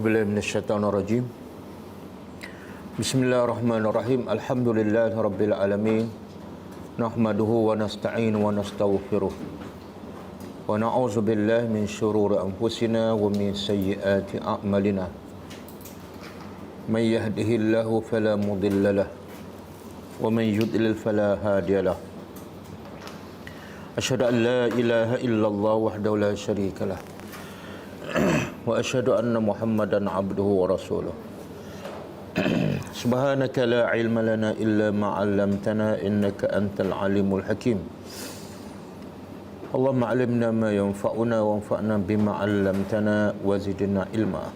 A'udzubillahi minasyaitonirrajim. Bismillahirrahmanirrahim. Alhamdulillahirabbil alamin. Nahmaduhu wa nasta'inu wa nastaghfiruh. Wa na'udzubillahi min syururi anfusina wa min sayyiati a'malina. May yahdihillahu fala mudilla lahu wa man yudlil fala hadiya lahu. Asyhadu an la ilaha illallah wahdahu la syarika lah. Wa asyhadu anna Muhammadan abduhu wa rasuluh. Subhanaka la ilma lana illa ma 'allamtana innaka antal alimul hakim. Allahumma 'allimna ma yanfa'una wanfa'na bima 'allamtana wa zidna ilma.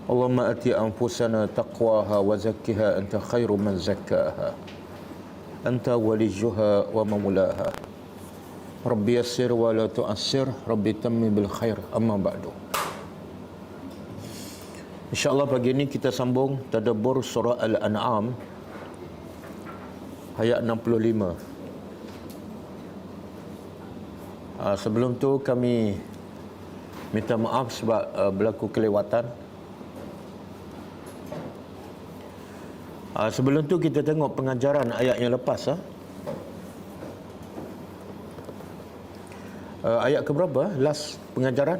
Allahumma ati anfusana taqwaha wa zakkiha anta khairu man zakkaha. Anta waliyuha wa maulaha. Rabbi yassir wa la tu'assir, Rabbi tammi bil khair, amma ba'du. InsyaAllah pagi ini kita sambung tadabbur surah Al-An'am ayat 65. Sebelum tu kami minta maaf sebab berlaku kelewatan. Sebelum tu kita tengok pengajaran ayat yang lepas. Ayat keberapa? Last pengajaran?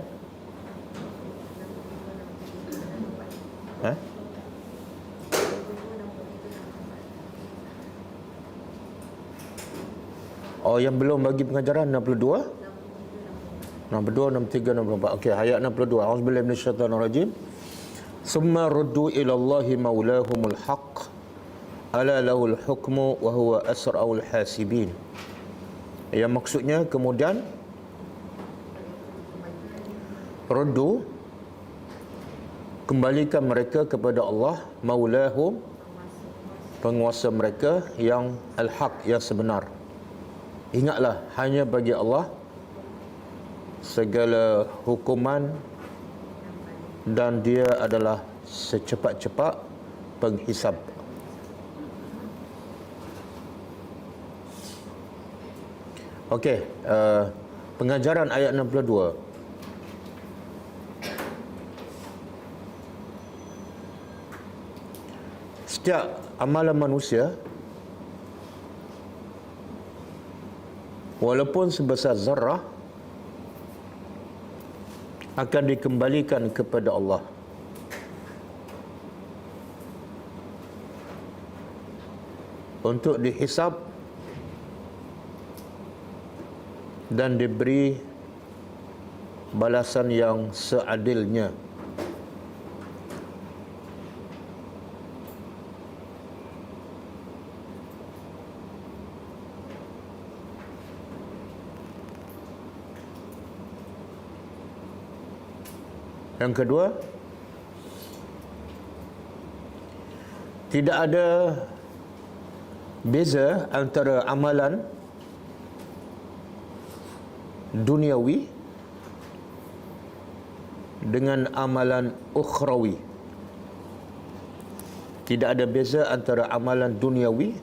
Oh, yang belum bagi pengajaran 62? 62, 63, 64. Okey, ayat 62. Auzubillahi minasyaitonirrajim. Summa ruddu ila Allahi maulahumul haqq. Ala lahul hukmu wa huwa asra'ul hasibin. Yang maksudnya kemudian ruddu, kembalikan mereka kepada Allah, maulahum, penguasa mereka, yang al-haq, yang sebenar. Ingatlah, hanya bagi Allah segala hukuman dan dia adalah secepat-cepat penghisab. Okey, pengajaran ayat 62. Setiap amalan manusia, walaupun sebesar zarrah, akan dikembalikan kepada Allah. Untuk dihisab dan diberi balasan yang seadilnya. Yang kedua, tidak ada beza antara amalan duniawi dengan amalan ukhrawi. Tidak ada beza antara amalan duniawi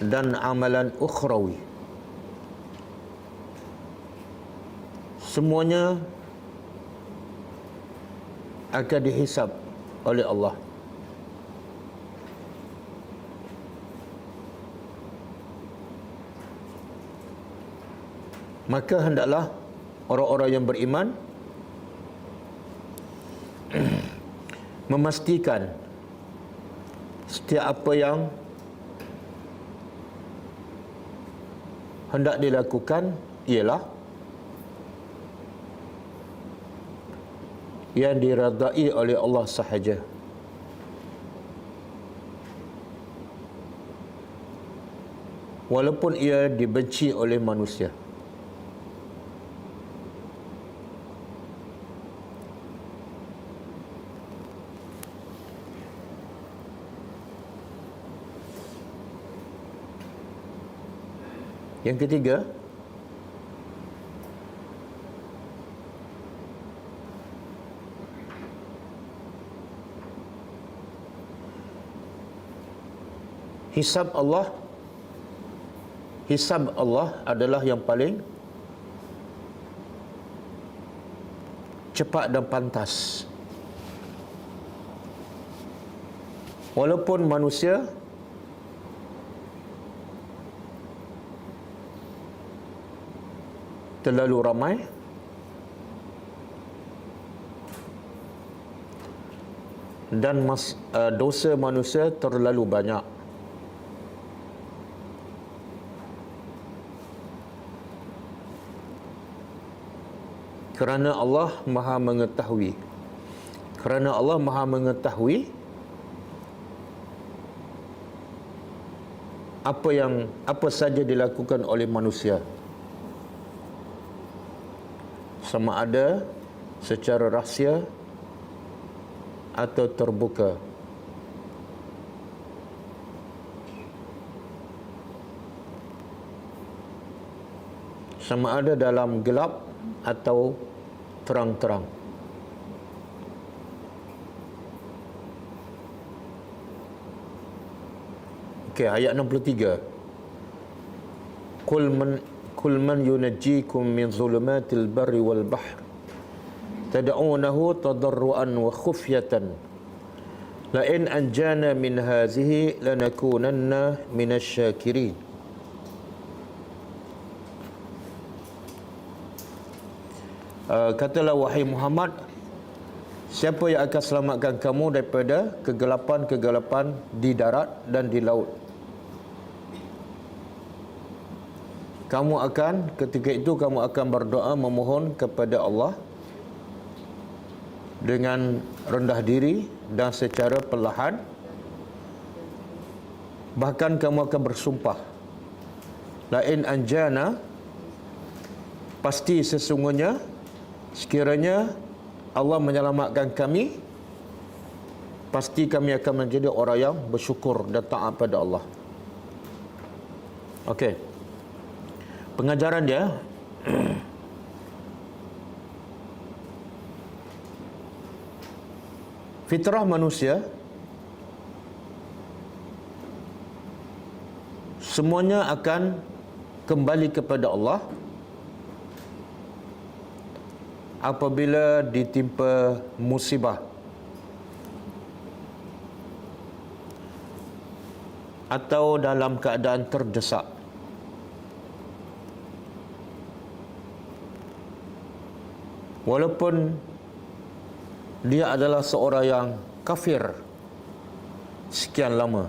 dan amalan ukhrawi. Semuanya akan dihisab oleh Allah. Maka hendaklah orang-orang yang beriman memastikan setiap apa yang hendak dilakukan ialah yang diradai oleh Allah sahaja. Walaupun ia dibenci oleh manusia. Yang ketiga, hisab Allah adalah yang paling cepat dan pantas. Walaupun manusia terlalu ramai, dan dosa manusia terlalu banyak. Kerana Allah Maha mengetahui. Kerana Allah Maha mengetahui apa saja dilakukan oleh manusia, sama ada secara rahsia atau terbuka. Sama ada dalam gelap atau terang-terang. Okey, ayat 63. Qul man yunajjikum min zulumatil barri wal bahr tad'unahu tadarruan wa khufyatan la in anjana min hazihi lanakunanna minasy syakirin. Katalah wahai Muhammad, siapa yang akan selamatkan kamu daripada kegelapan-kegelapan di darat dan di laut? Ketika itu kamu akan berdoa memohon kepada Allah dengan rendah diri dan secara perlahan. Bahkan kamu akan bersumpah, la in anjana, pasti sesungguhnya sekiranya Allah menyelamatkan kami, pasti kami akan menjadi orang yang bersyukur dan taat pada Allah. Okey. Pengajaran dia fitrah manusia semuanya akan kembali kepada Allah apabila ditimpa musibah atau dalam keadaan terdesak. Walaupun dia adalah seorang yang kafir sekian lama,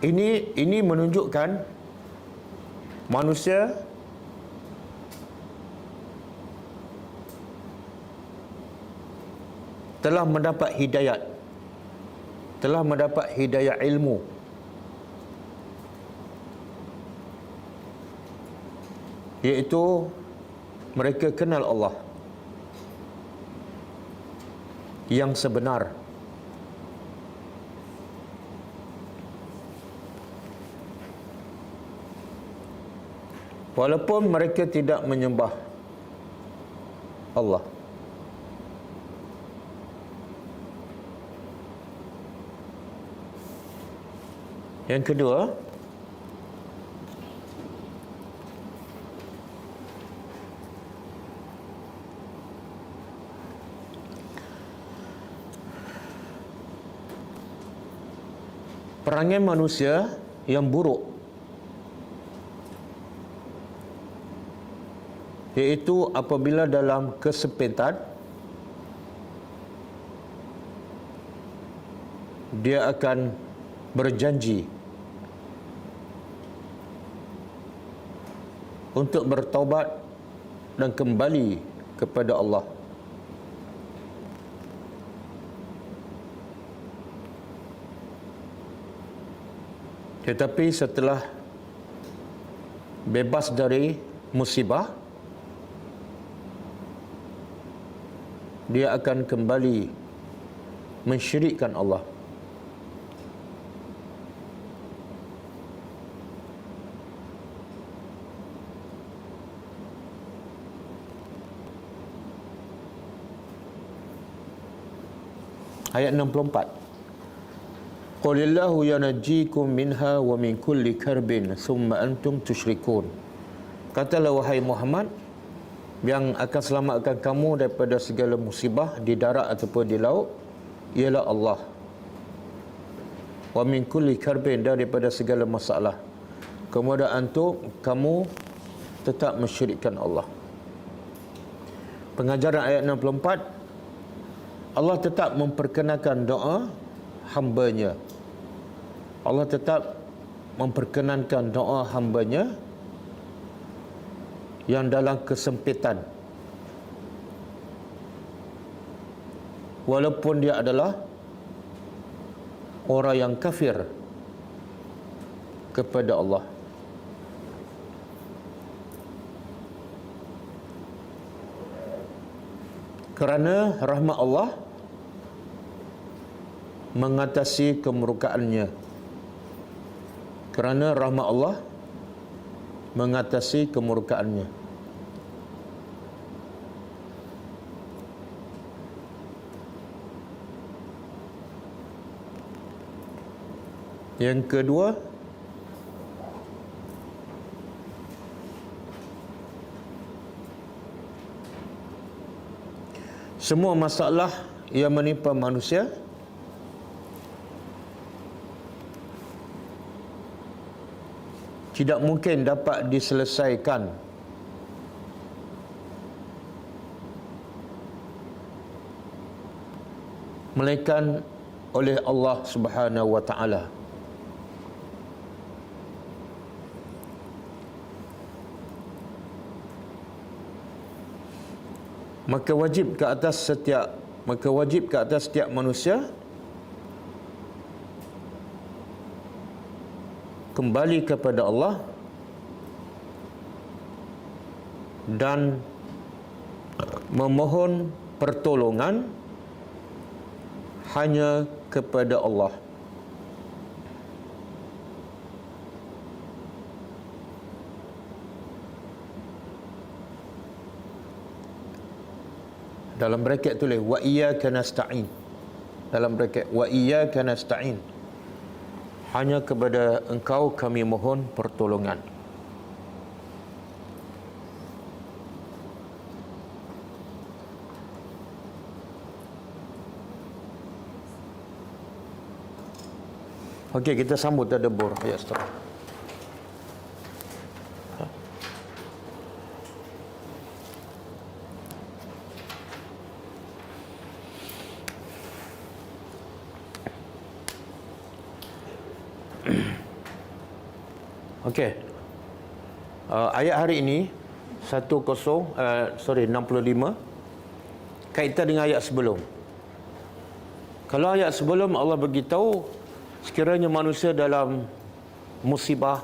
ini menunjukkan manusia telah mendapat hidayah ilmu, iaitu mereka kenal Allah yang sebenar. Walaupun mereka tidak menyembah Allah. Yang kedua, perangai manusia yang buruk, iaitu apabila dalam kesempitan dia akan berjanji untuk bertaubat dan kembali kepada Allah. Tetapi setelah bebas dari musibah, dia akan kembali mensyirikkan Allah. Ayat 64. Qulillahu yanajjikum minha wa min kulli karbin thumma antum tusyrikun. Katalah wahai Muhammad, yang akan selamatkan kamu daripada segala musibah di darat ataupun di laut ialah Allah. Wa min kulli karbin, daripada segala masalah. Kemudian kamu tetap mensyirikkan Allah. Pengajaran ayat 64, Allah tetap memperkenankan doa hamba-Nya. Allah tetap memperkenankan doa hamba-Nya yang dalam kesempitan, walaupun dia adalah orang yang kafir kepada Allah. Kerana rahmat Allah mengatasi kemurkaannya. Kerana rahmat Allah mengatasi kemurkaannya. Yang kedua, semua masalah yang menimpa manusia tidak mungkin dapat diselesaikan melainkan oleh Allah Subhanahu wa taala. Maka wajib ke atas setiap manusia kembali kepada Allah dan memohon pertolongan hanya kepada Allah. Dalam braket tulis wa iyyaka nasta'in. Dalam braket wa iyyaka nasta'in. Hanya kepada Engkau kami mohon pertolongan. Okey, kita sambut tadabbur ayat seterusnya. Okey. Ayat hari ini 65 kaitan dengan ayat sebelum. Kalau ayat sebelum Allah beritahu sekiranya manusia dalam musibah,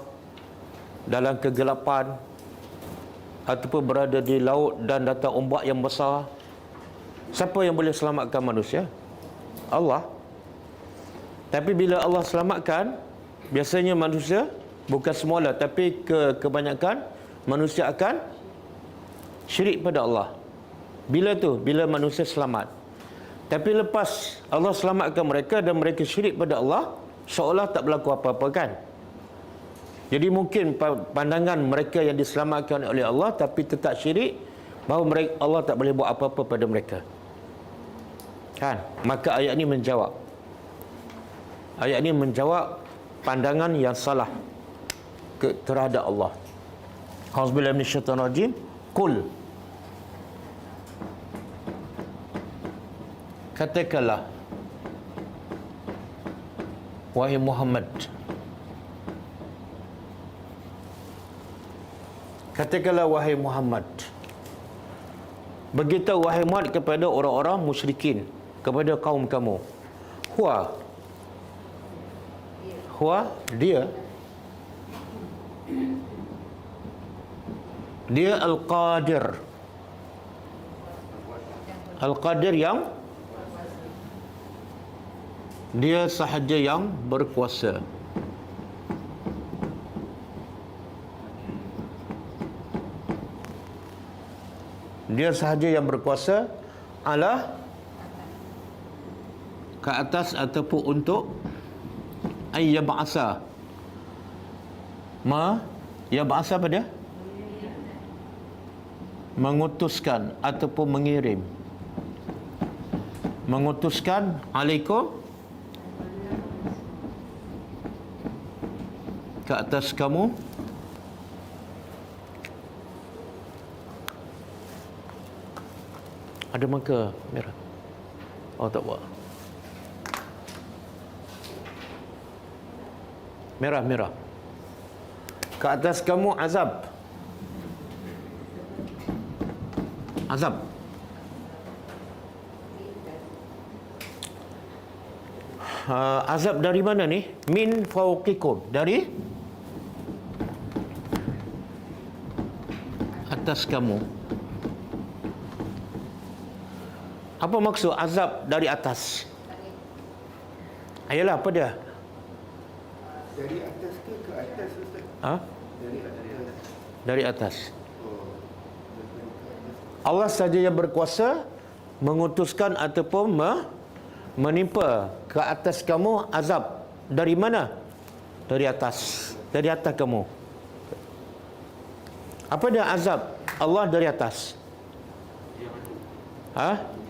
dalam kegelapan ataupun berada di laut dan datang ombak yang besar, siapa yang boleh selamatkan manusia? Allah. Tapi bila Allah selamatkan, biasanya manusia, bukan semualah, tapi kebanyakan manusia akan syirik pada Allah. Bila tu? Bila manusia selamat. Tapi lepas Allah selamatkan mereka dan mereka syirik pada Allah, seolah tak berlaku apa-apa kan? Jadi mungkin pandangan mereka yang diselamatkan oleh Allah tapi tetap syirik, bahawa Allah tak boleh buat apa-apa pada mereka. Kan? Maka ayat ini menjawab. Ayat ini menjawab pandangan yang salah terhadap Allah. Auzubillahi minasyaitonir rajim. Qul, katakanlah wahai Muhammad, katakanlah wahai Muhammad, beritahu wahai Muhammad kepada orang-orang musyrikin, kepada kaum kamu, huwa dia Al-Qadir. Al-Qadir yang dia sahaja yang berkuasa. Dia sahaja yang berkuasa ala ke atas ataupun untuk ayyab'asa. Yab'asa apa dia? Mengutuskan ataupun mengirim. Mengutuskan alaikum ke atas kamu ada marker merah. Oh, tak buat. Merah. Ke atas kamu azab. Azab dari mana ni? Min fawqikum, dari atas kamu. Apa maksud azab dari atas? Ayalah, apa dia? Dari atas ke atas, Ustaz? Ha? Dari atas. Dari atas. Oh. Allah saja yang berkuasa mengutuskan ataupun menimpa ke atas kamu azab. Dari mana? Dari atas. Dari atas kamu. Apa dia azab Allah dari atas?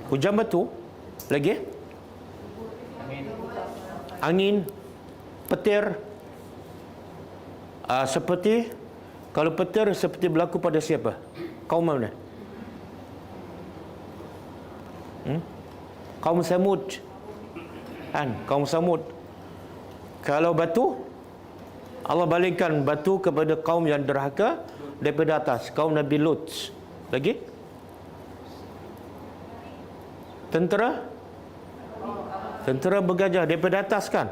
Hujan batu. Lagi? Angin. Petir. Seperti, kalau petir seperti berlaku pada siapa? Kaum mana? Kaum Samud. Kaum Samud. Kalau batu, Allah balikkan batu kepada kaum yang derhaka daripada atas, kaum Nabi Lut. Lagi? Tentera bergajah daripada atas kan?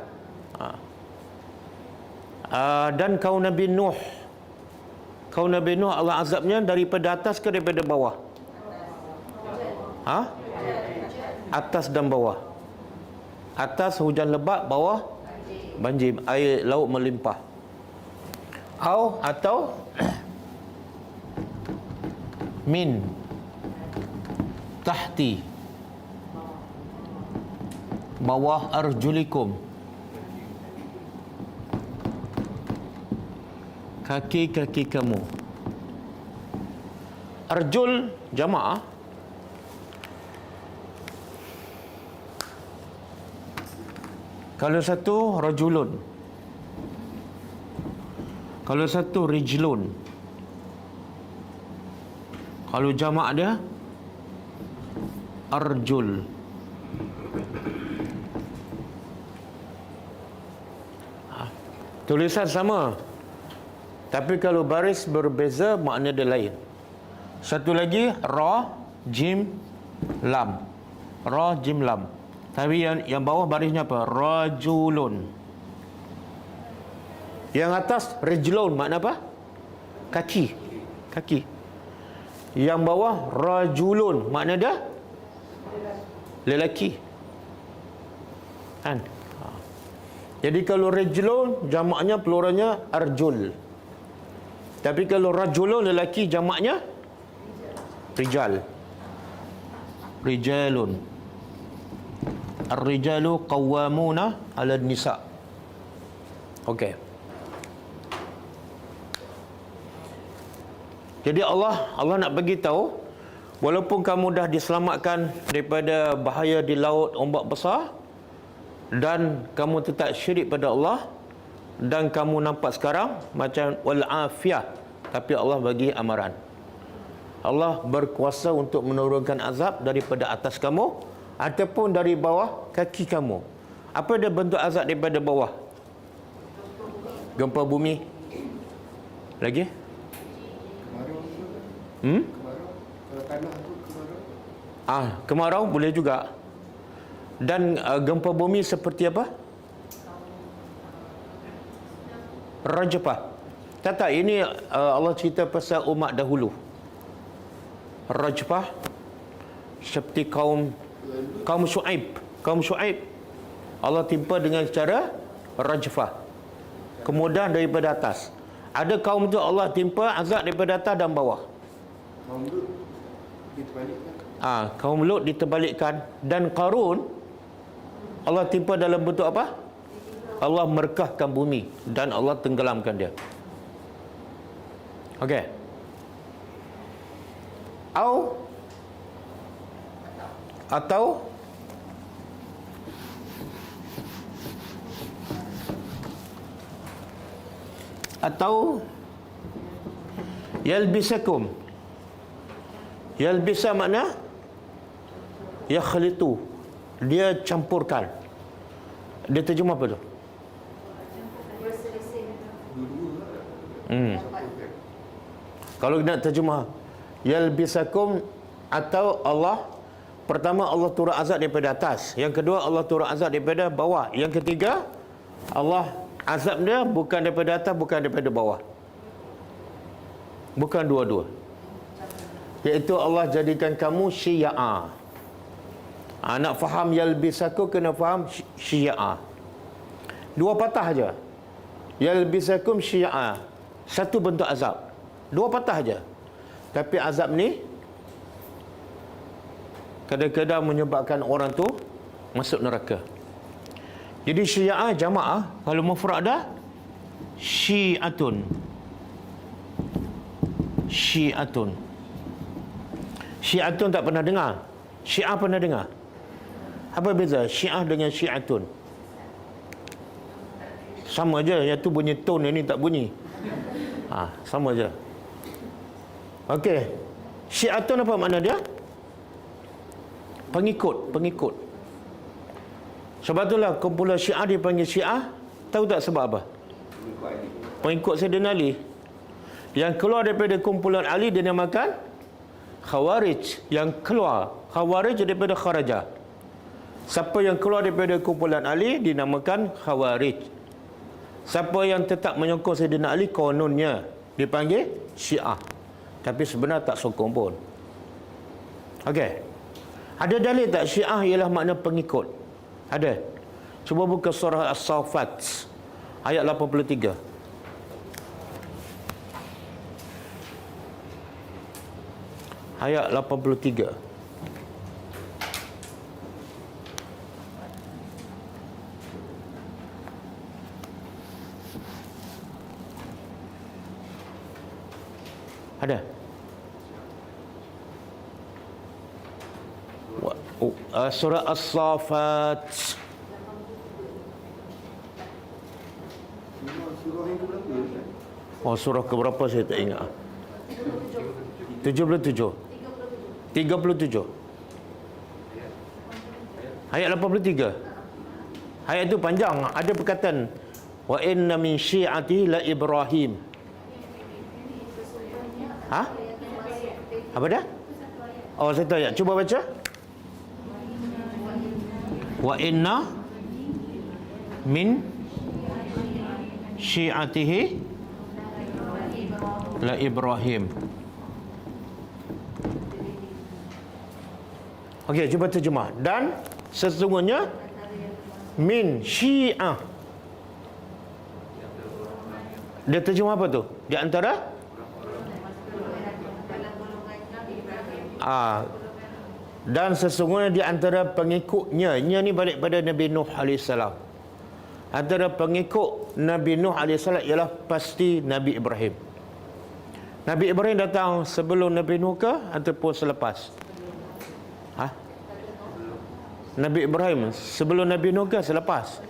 Dan kaum Nabi Nuh. Kaum Nabi Nuh Allah azabnya daripada atas ke daripada bawah? Atas dan bawah. Atas hujan lebat, bawah banjir, air laut melimpah. Atau min tahti, bawah arjulikum, kaki-kaki kamu. Arjul jamaah. Kalau satu rajulun, kalau satu rijlun. Kalau jamak dia arjul. Tulisan sama, tapi kalau baris berbeza, makna dia lain. Satu lagi ra, jim, lam. Ra, jim, lam. Tapi yang bawah barisnya apa? Rajulun. Yang atas rijlun, makna apa? Kaki. Yang bawah rajulun, makna dia lelaki. Kan? Jadi kalau rijlun jamaknya pluralnya arjul. Tapi kalau rajulun lelaki jamaknya rijal. Rijalun. Ar-rijalu qawwamuna 'ala an-nisa. Okey. Jadi Allah nak bagi tahu, walaupun kamu dah diselamatkan daripada bahaya di laut ombak besar dan kamu tetap syirik pada Allah dan kamu nampak sekarang macam wal afiyah, tapi Allah bagi amaran. Allah berkuasa untuk menurunkan azab daripada atas kamu ataupun dari bawah kaki kamu. Apa dia bentuk azab daripada bawah? Gempa bumi. Lagi? Kemarau. Kalau tanah tu kemarau. Kemarau boleh juga. Dan gempa bumi seperti apa? Rajfah. Tak, ini Allah cerita pasal umat dahulu. Rajfah seperti kaum Syuaib. Allah timpa dengan cara rajfah. Kemudian daripada atas. Ada kaum tu Allah timpa azab daripada atas dan bawah. Kaum Lut diterbalikkan. Kaum Lut diterbalikkan. Dan Qarun Allah timpa dalam bentuk apa? Allah merekahkan bumi dan Allah tenggelamkan dia. Okey. Atau yalbisakum. Yalbisa makna yakhlitu, dia campurkan. Dia terjemah apa tu? Kalau nak terjemah yalbisakum, atau Allah, pertama Allah turun azab daripada atas, yang kedua Allah turun azab daripada bawah, yang ketiga Allah azab dia bukan daripada atas, bukan daripada bawah, bukan dua-dua, iaitu Allah jadikan kamu syi'a. Nak faham yalbisakum kena faham syi'a. Dua patah aja. Yalbisakum syi'a, satu bentuk azab, dua patah aja. Tapi azab ni kadang-kadang menyebabkan orang tu masuk neraka. Jadi syi'a jamaah, kalau mufrad dah syi'atun. Syi'atun. Syi'atun tak pernah dengar. Syiah pernah dengar. Apa beza syiah dengan syi'atun? Sama je, yang tu bunyi tone, yang ni tak bunyi. Sama je. Okey. Syi'atun apa makna dia? Pengikut. Sebab itulah kumpulan Syiah dipanggil Syiah. Tahu tak sebab apa? Pengikut Sayyidina Ali. Yang keluar daripada kumpulan Ali dinamakan Khawarij. Yang keluar Khawarij daripada Kharaja. Siapa yang keluar daripada kumpulan Ali dinamakan Khawarij. Siapa yang tetap menyokong Sayyidina Ali kononnya dipanggil Syiah. Tapi sebenarnya tak sokong pun. Okey. Ada dalil tak Syiah ialah makna pengikut? Ada. Cuba buka surah As-Saffat ayat 83. Ayat 83. Ada. Surah As-Saffat. Surah yang keberapa? Oh, surah keberapa saya tak ingat. 77. 37. Ayat 83. Ayat tu panjang. Ada perkataan wa inna min syi'ati la Ibrahim. Apa dah? Oh, saya tahu ayat. Cuba baca. Wa inna min syi'atihi la Ibrahim. Okey, cuba terjemah. Dan sesungguhnya min syi'ah. Dia terjemah apa tu? Di antara dan sesungguhnya di antara pengikutnya. Nya ni balik pada Nabi Nuh AS. Antara pengikut Nabi Nuh AS ialah pasti Nabi Ibrahim. Nabi Ibrahim datang sebelum Nabi Nuh ke ataupun selepas? Nabi Ibrahim sebelum Nabi Nuh ke selepas?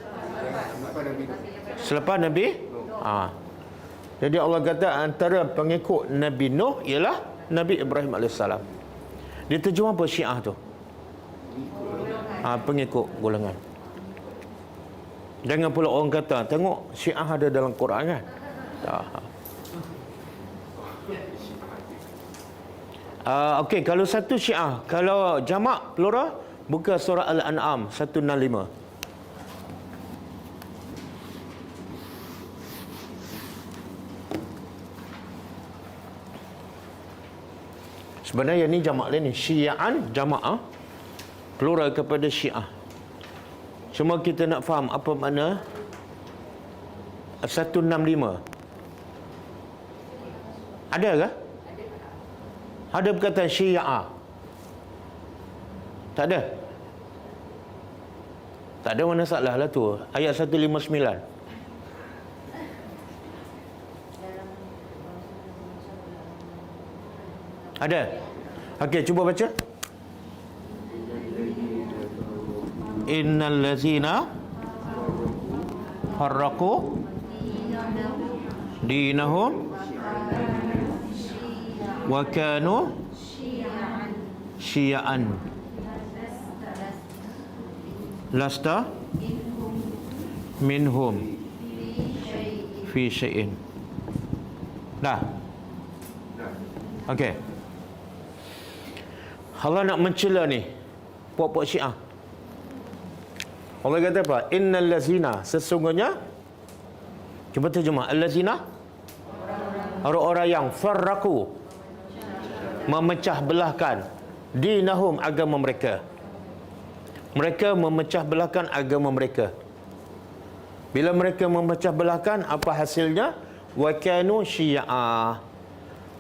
Selepas Nabi. Jadi Allah kata antara pengikut Nabi Nuh ialah Nabi Ibrahim AS. Dia terjemah apa Syiah tu? Pengikut golongan. Jangan pula orang kata, tengok Syiah ada dalam Quran kan? Okey, kalau satu Syiah, kalau jamak plural, buka surah Al-An'am 165. Sebenarnya ni jamak lain ni. Syi'an, jama'ah, plural kepada Syiah. Cuma kita nak faham apa makna 165. Ada ke? Ada perkataan Syiah? Tak ada. Tak ada mana salah lah tu. Ayat 159. Ada? Okey, cuba baca. Innal ladzina farraqu dinahum wa kanu syi'an lasta minhum fi syai'in. Dah. Okey. Allah nak mencela ni puak-puak Syiah. Allah kata apa? Innal lazina, sesungguhnya, cuba terjemah, allazina, orang-orang yang farraqu, memecah belahkan dinahum, agama mereka. Mereka memecah belahkan agama mereka. Bila mereka memecah belahkan, apa hasilnya? Wa kanu syiah,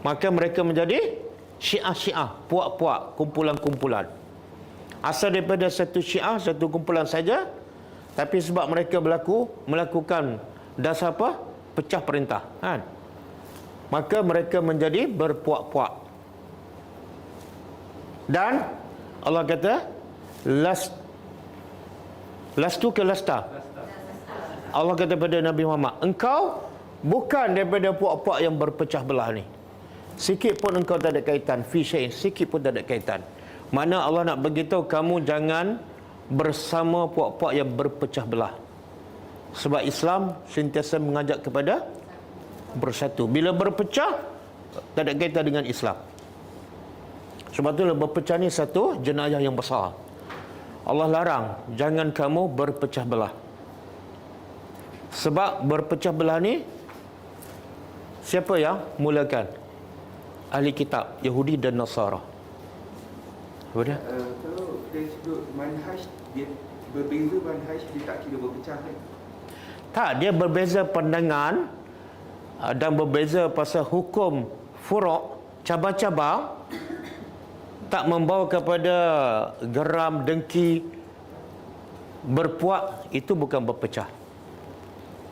maka mereka menjadi syiah-syiah, puak-puak, kumpulan-kumpulan. Asal daripada satu syiah, satu kumpulan saja, tapi sebab mereka melakukan dasar apa? Pecah perintah, kan? Maka mereka menjadi berpuak-puak. Dan Allah kata lastu ke lasta. Allah kata pada Nabi Muhammad, engkau bukan daripada puak-puak yang berpecah belah ni. Sikit pun engkau tak ada kaitan. Fi syai'in, sikit pun tak ada kaitan. Mana Allah nak beritahu kamu jangan bersama puak-puak yang berpecah belah. Sebab Islam sentiasa mengajak kepada bersatu. Bila berpecah, tak ada kaitan dengan Islam. Sebab itulah berpecah ni satu jenayah yang besar. Allah larang, jangan kamu berpecah belah. Sebab berpecah belah ni, siapa yang mulakan? Ahli kitab, Yahudi dan Nasara. Apa dia? Kalau dari sudut manhaj, dia berbeza manhaj, dia tak kira berpecah kan? Tak, dia berbeza pandangan dan berbeza pasal hukum furuk, cabang-cabang, tak membawa kepada geram, dengki, berpuak, itu bukan berpecah.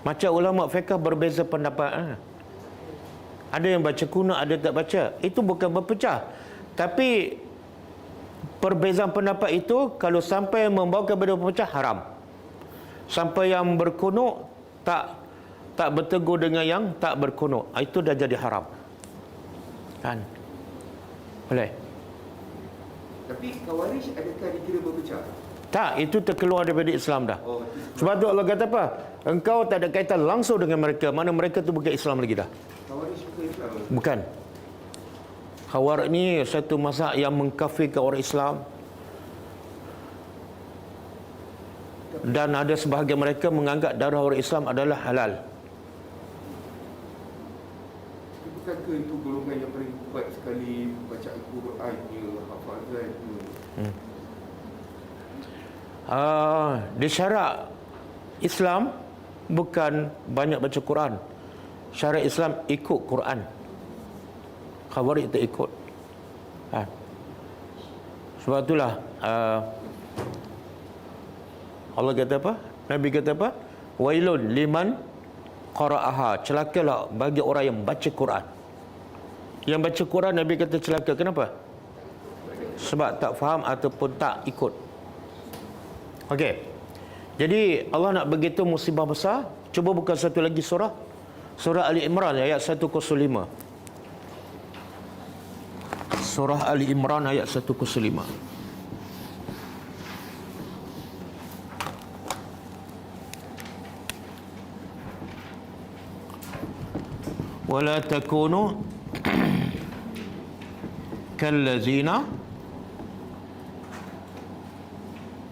Macam ulama fiqh berbeza pendapat. Ada yang baca kuno, ada tak baca. Itu bukan berpecah. Tapi perbezaan pendapat itu kalau sampai membawa kepada berpecah, haram. Sampai yang berkunuk tak bertegur dengan yang tak berkunuk, itu dah jadi haram. Kan? Boleh? Tapi Khawarij adakah dikira berpecah? Tak, itu terkeluar daripada Islam dah. Sebab tu Allah kata apa? Engkau tak ada kaitan langsung dengan mereka. Mana mereka tu bukan Islam lagi dah. Khawarij bukan Islam? Bukan. Khawarij ni satu mazhab yang mengkafirkan orang Islam. Dan ada sebahagian mereka menganggap darah orang Islam adalah halal. Bukankah itu golongan yang paling kuat sekali baca Al-Qurannya, hafazannya? Di syarak Islam bukan banyak baca Quran. Syarak Islam ikut Quran. Khawarij tak ikut. Sebab itulah Allah kata apa? Nabi kata apa? Wailun liman qara'aha. Celakalah bagi orang yang baca Quran. Yang baca Quran Nabi kata celaka. Kenapa? Sebab tak faham ataupun tak ikut. Okey. Jadi Allah nak begitu musibah besar. Cuba buka satu lagi surah. Surah Ali Imran ayat 105. Surah Ali Imran ayat 105. Wala takunu kallazina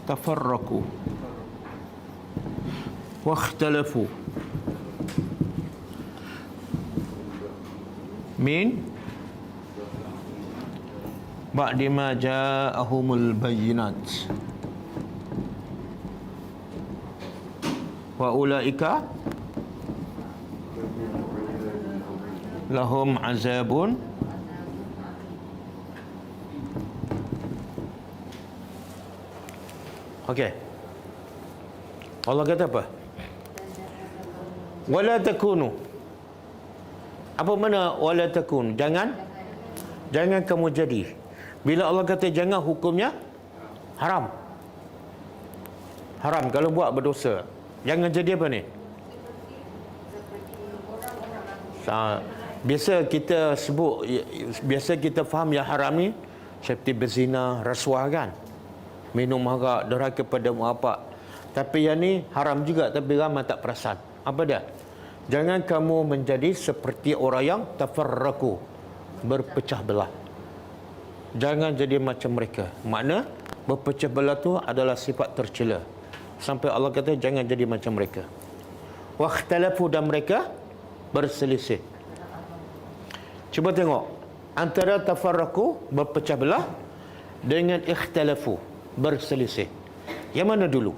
tafarraqu wakhtalafu min ba'di ma ja'ahumul bayyinat wa ulaika lahum azabun okey. Allah kata apa? Wala takunu. Apa mana wala takun? Jangan kamu jadi. Bila Allah kata jangan, hukumnya haram. Haram kalau buat berdosa. Jangan jadi apa ni? Biasa kita sebut, biasa kita faham yang haram ni seperti berzina, rasuah kan, minum arak, derhaka pada mak bapak. Tapi yang ni haram juga, tapi ramai tak perasan. Apa dia? Jangan kamu menjadi seperti orang yang tafarraku, berpecah belah. Jangan jadi macam mereka. Makna berpecah belah tu adalah sifat tercela. Sampai Allah kata jangan jadi macam mereka. Wakhtalafu, dan mereka berselisih. Cuba tengok antara tafarraku, berpecah belah, dengan ikhtalafu, berselisih. Yang mana dulu?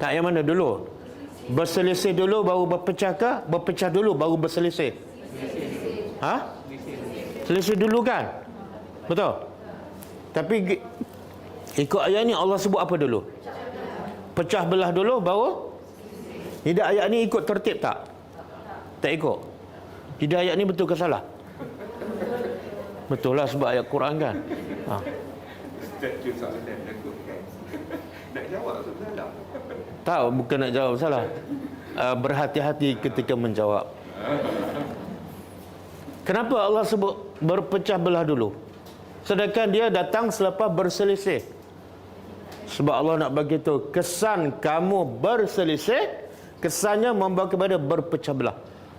Tak, yang mana dulu? Berselisih dulu baru berpecah ke? Berpecah dulu baru berselisih? Ha? Selisih dulu kan? Betul? Tapi ikut ayat ni Allah sebut apa dulu? Pecah belah dulu baru? Tidak, ayat ni ikut tertib tak? Tak ikut. Tidak, ayat ni betul ke salah? Betul lah, sebab ayat Quran kan. Nak jawab salah. Tak, bukan nak jawab salah. Berhati-hati ketika menjawab. Kenapa Allah sebut berpecah belah dulu? Sedangkan dia datang selepas berselisih. Sebab Allah nak bagi tahu kesan kamu berselisih, kesannya membawa kepada berpecah belah.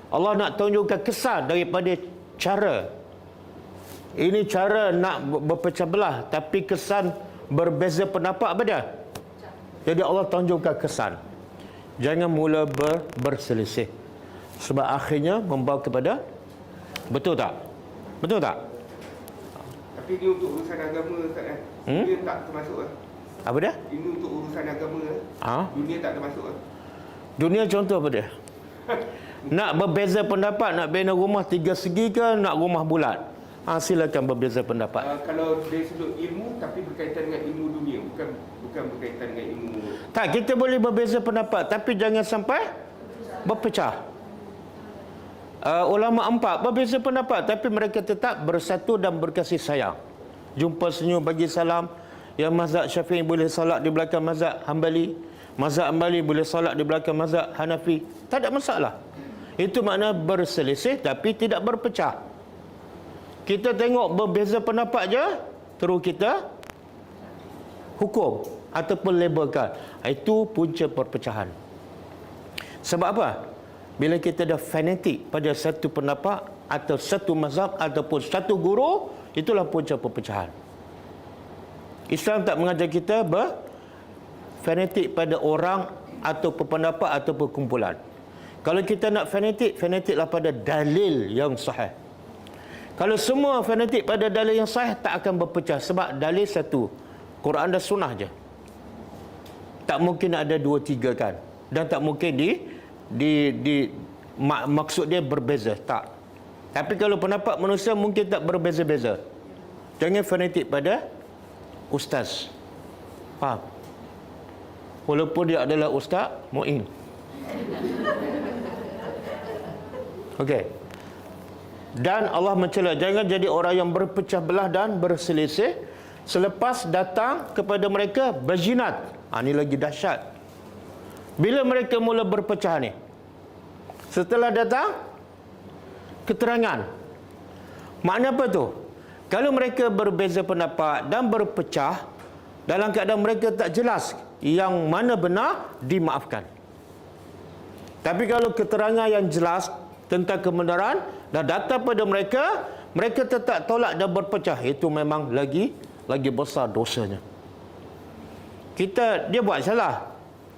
Allah nak tunjukkan kesan daripada cara. Ini cara nak berpecah belah, tapi kesan berbeza pendapat apa dia? Jadi Allah tunjukkan kesan. Jangan mula berselisih. Sebab akhirnya membawa kepada, betul tak? Betul tak? Tapi ini untuk urusan agama, Ustaz kan? Dunia tak termasuk lah. Apa dia? Ini untuk urusan agama. Dunia tak termasuk lah. Dunia contoh apa dia? Nak berbeza pendapat, nak bina rumah 3 segi ke nak rumah bulat? Silakan berbeza pendapat. Kalau dari sudut ilmu tapi berkaitan dengan ilmu dunia, bukan berkaitan dengan ilmu. Tak, kita boleh berbeza pendapat tapi jangan sampai berpecah. Ulama 4 berbeza pendapat tapi mereka tetap bersatu dan berkasih sayang. Jumpa senyum bagi salam. Yang mazhab Syafi'i boleh solat di belakang mazhab Hambali, mazhab Hambali boleh solat di belakang mazhab Hanafi. Tak ada masalah. Itu makna berselisih tapi tidak berpecah. Kita tengok berbeza pendapat je, terus kita hukum ataupun labelkan. Itu punca perpecahan. Sebab apa? Bila kita dah fanatik pada satu pendapat atau satu mazhab ataupun satu guru, itulah punca perpecahan. Islam tak mengajar kita berfanatik pada orang atau pendapat atau perkumpulan. Kalau kita nak fanatik, fanatiklah pada dalil yang sahih. Kalau semua fanatik pada dalil yang sahih, tak akan berpecah. Sebab dalil satu, Quran dan sunnah je. Tak mungkin ada 2-3 kan. Dan tak mungkin maksud dia berbeza. Tak. Tapi kalau pendapat manusia mungkin tak berbeza-beza. Jangan fanatik pada ustaz. Faham? Walaupun dia adalah ustaz Mu'in. Okey. Dan Allah mencela jangan jadi orang yang berpecah belah dan berselisih selepas datang kepada mereka bayyinat. Ini lagi dahsyat. Bila mereka mula berpecah ni? Setelah datang keterangan. Makna apa tu? Kalau mereka berbeza pendapat dan berpecah dalam keadaan mereka tak jelas yang mana benar, dimaafkan. Tapi kalau keterangan yang jelas tentang kebenaran dah datang pada mereka, mereka tetap tolak dan berpecah, itu memang lagi besar dosanya. Dia buat salah.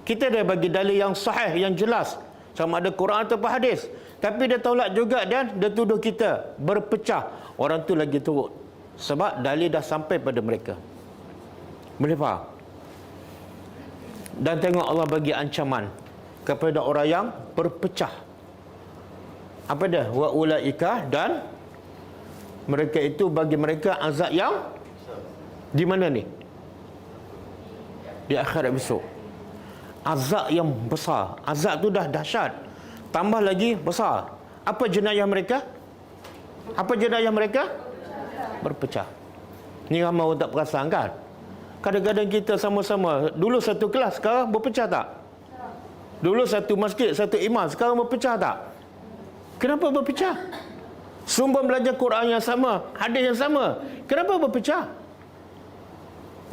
Kita dah bagi dalil yang sahih, yang jelas, sama ada Quran atau hadis, tapi dia tolak juga dan dia tuduh kita berpecah. Orang tu lagi teruk. Sebab dalil dah sampai pada mereka. Boleh faham? Dan tengok Allah bagi ancaman kepada orang yang berpecah. Apa dia? Wa ulaika, dan mereka itu bagi mereka azab yang di mana ni? Di akhirat besok. Azab yang besar. Azab tu dah dahsyat. Tambah lagi besar. Apa jenayah mereka? Apa jenayah mereka? Berpecah. Ni ramai orang tak perasan kan? Kadang-kadang kita sama-sama, dulu satu kelas, sekarang berpecah tak? Dulu satu masjid, satu imam, sekarang berpecah tak? Kenapa berpecah? Sumber belajar Quran yang sama, hadis yang sama. Kenapa berpecah?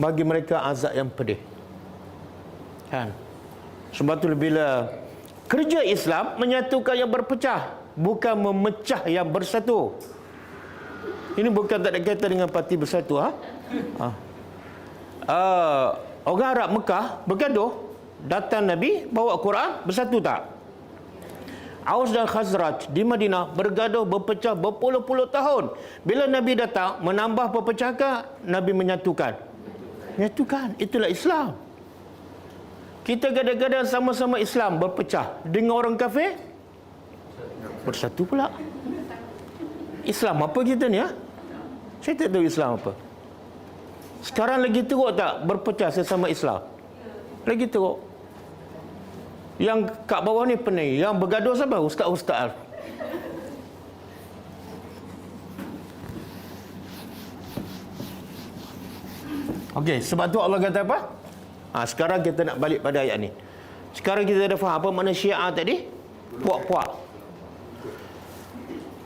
Bagi mereka azab yang pedih. Kan? Sebab tu bila kerja Islam menyatukan yang berpecah, bukan memecah yang bersatu. Ini bukan tak ada kaitan dengan parti bersatu. Orang Arab Mekah bergaduh, datang Nabi bawa Quran, bersatu tak? Aus dan Khazraj di Madinah bergaduh, berpecah berpuluh-puluh tahun. Bila Nabi datang menambah perpecahan, Nabi menyatukan. Menyatukan, itulah Islam. Kita kadang-kadang sama-sama Islam berpecah, dengan orang kafir bersatu pula. Islam apa kita ni Saya tak tahu Islam apa. Sekarang lagi teruk tak berpecah sesama Islam? Lagi teruk. Yang kat bawah ni pening, yang bergaduh siapa? Ustaz-ustaz. Okey, sebab tu Allah kata apa? Sekarang kita nak balik pada ayat ni. Sekarang kita dah faham apa makna Syiah tadi? Puak-puak.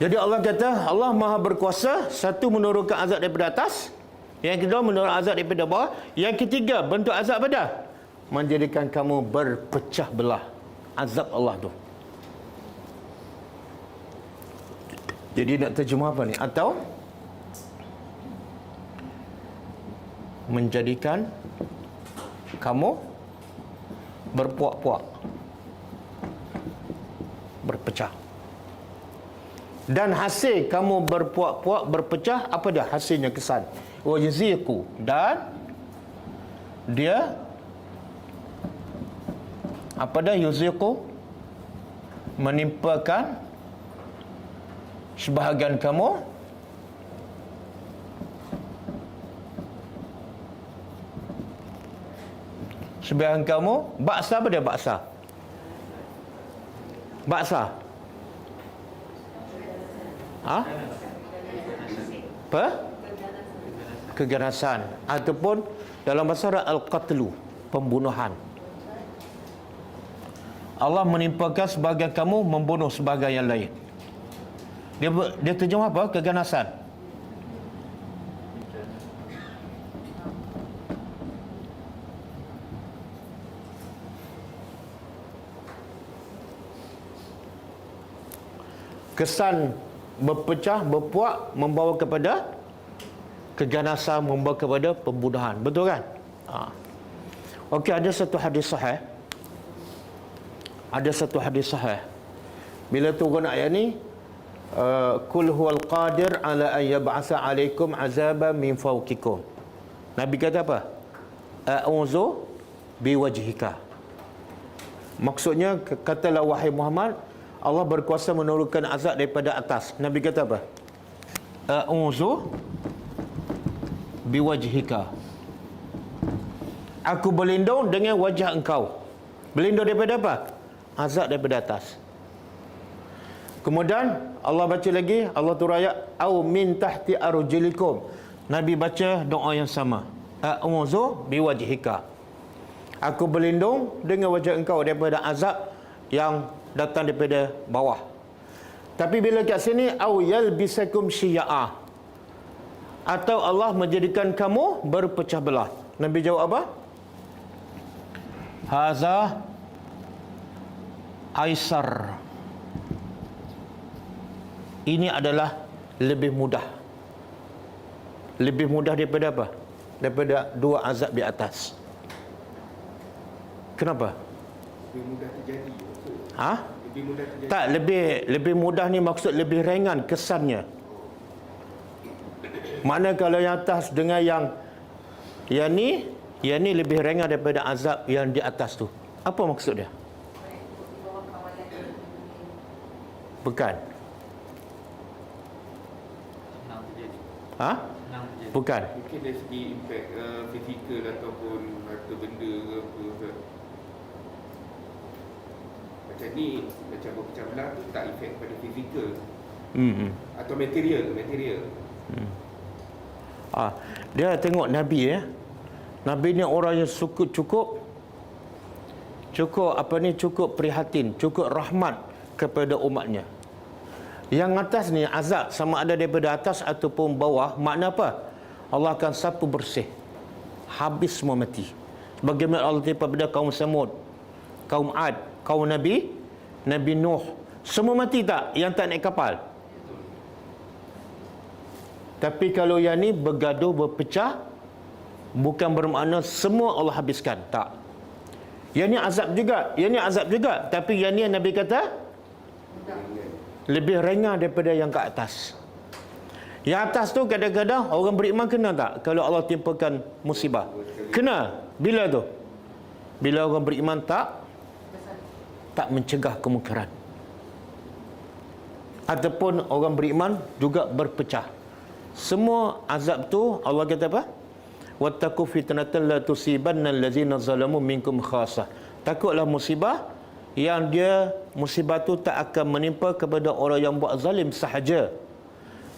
Jadi Allah kata, Allah Maha berkuasa. Satu, menurunkan azab daripada atas. Yang kedua, menurunkan azab daripada bawah. Yang ketiga, bentuk azab pada menjadikan kamu berpecah belah. Azab Allah tu. Jadi nak terjemah apa ni? Atau menjadikan kamu berpuak-puak, berpecah. Dan hasil kamu berpuak-puak, berpecah, apa dia hasilnya? Kesan. Wa yuziqu, dan dia apa dah yuziqu, menimpakan sebahagian kamu baksa. Apa dia baksa? Baksa apa? Keganasan, ataupun dalam bahasa Arab al-qatlu, pembunuhan. Allah menimpakan sebahagian kamu membunuh sebahagian yang lain. Dia terjemah apa? Keganasan. Kesan berpecah, berpuak membawa kepada keganasan, membawa kepada pembunuhan. Betul kan? Okey, ada satu hadis sahih. Bila turun ayat ni, kul huwal qadir ala an yab'atha 'alaikum 'azaban min fawqikum. Nabi kata apa? A'udzu biwajhika. Maksudnya, katalah wahai Muhammad, Allah berkuasa menurunkan azab daripada atas. Nabi kata apa? A'udzu biwajhika. Aku berlindung dengan wajah engkau. Berlindung daripada apa? Azab daripada atas. Kemudian Allah baca lagi, Allah turun ayat au min tahti arjulikum. Nabi baca doa yang sama. A'udzu biwajhika. Aku berlindung dengan wajah engkau daripada azab yang datang daripada bawah. Tapi bila kat sini au yalbisakum syi'a, atau Allah menjadikan kamu berpecah belah. Nabi jawab apa? Haza aisar. Ini adalah lebih mudah. Lebih mudah daripada apa? Daripada dua azab di atas. Kenapa? Lebih mudah terjadi. Lebih mudah terjadi. Tak, lebih mudah ni maksud lebih ringan kesannya. Mana kalau yang atas dengan yang ni lebih ringan daripada azab yang di atas tu. Apa maksud dia? Bukan. Bukan. Mungkin dari segi impact fizikal ataupun harta benda ke apa. macam ni, macam berpecah belah tu tak efek pada fizikal atau material. Dia tengok Nabi ya. Nabi ni orang yang cukup prihatin, cukup rahmat kepada umatnya. Yang atas ni azab sama ada daripada atas ataupun bawah, makna apa? Allah akan sapu bersih. Habis semua mati. Bagaimana Allah timpa pada kaum Samud, kaum Ad, kaum Nabi Nuh. Semua mati tak? Yang tak naik kapal. Tapi kalau yang ni bergaduh, berpecah, bukan bermakna semua Allah habiskan. Tak. Yang ni azab juga. Tapi yang ni Nabi kata lebih ringan daripada yang ke atas. Yang atas tu kadang-kadang orang beriman kena tak? Kalau Allah timpakan musibah. Kena. Bila tu? Bila orang beriman tak mencegah kemungkaran. Ataupun orang beriman juga berpecah. Semua azab tu Allah kata apa? Wattaqu fitnatan la tusibanna allazina zalamu minkum khassah. Takutlah musibah yang musibah tu tak akan menimpa kepada orang yang buat zalim sahaja.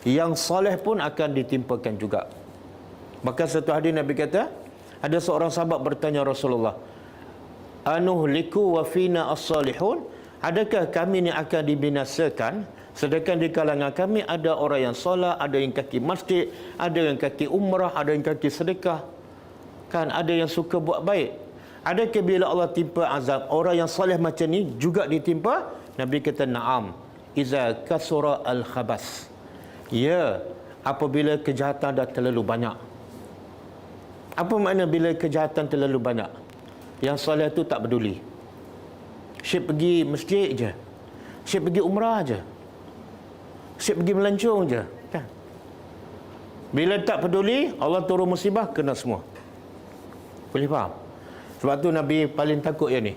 Yang soleh pun akan ditimpakan juga. Maka satu hadis Nabi kata, ada seorang sahabat bertanya Rasulullah, anuhliku wa fina as-salihun? Adakah kami ni akan dibinasakan sedangkan di kalangan kami ada orang yang solat, ada yang kaki masjid, ada yang kaki umrah, ada yang kaki sedekah, kan ada yang suka buat baik. Adakah bila Allah timpa azab orang yang soleh macam ni juga ditimpa? Nabi kata na'am, iza kasura al-khabas. Ya, apabila kejahatan dah terlalu banyak. Apa makna bila kejahatan terlalu banyak? Yang soleh tu tak peduli. Syed pergi masjid je, Syed pergi umrah je, Syed pergi melancong je, kan? Bila tak peduli, Allah turun musibah, kena semua. Boleh faham? Sebab tu Nabi paling takut yang ni.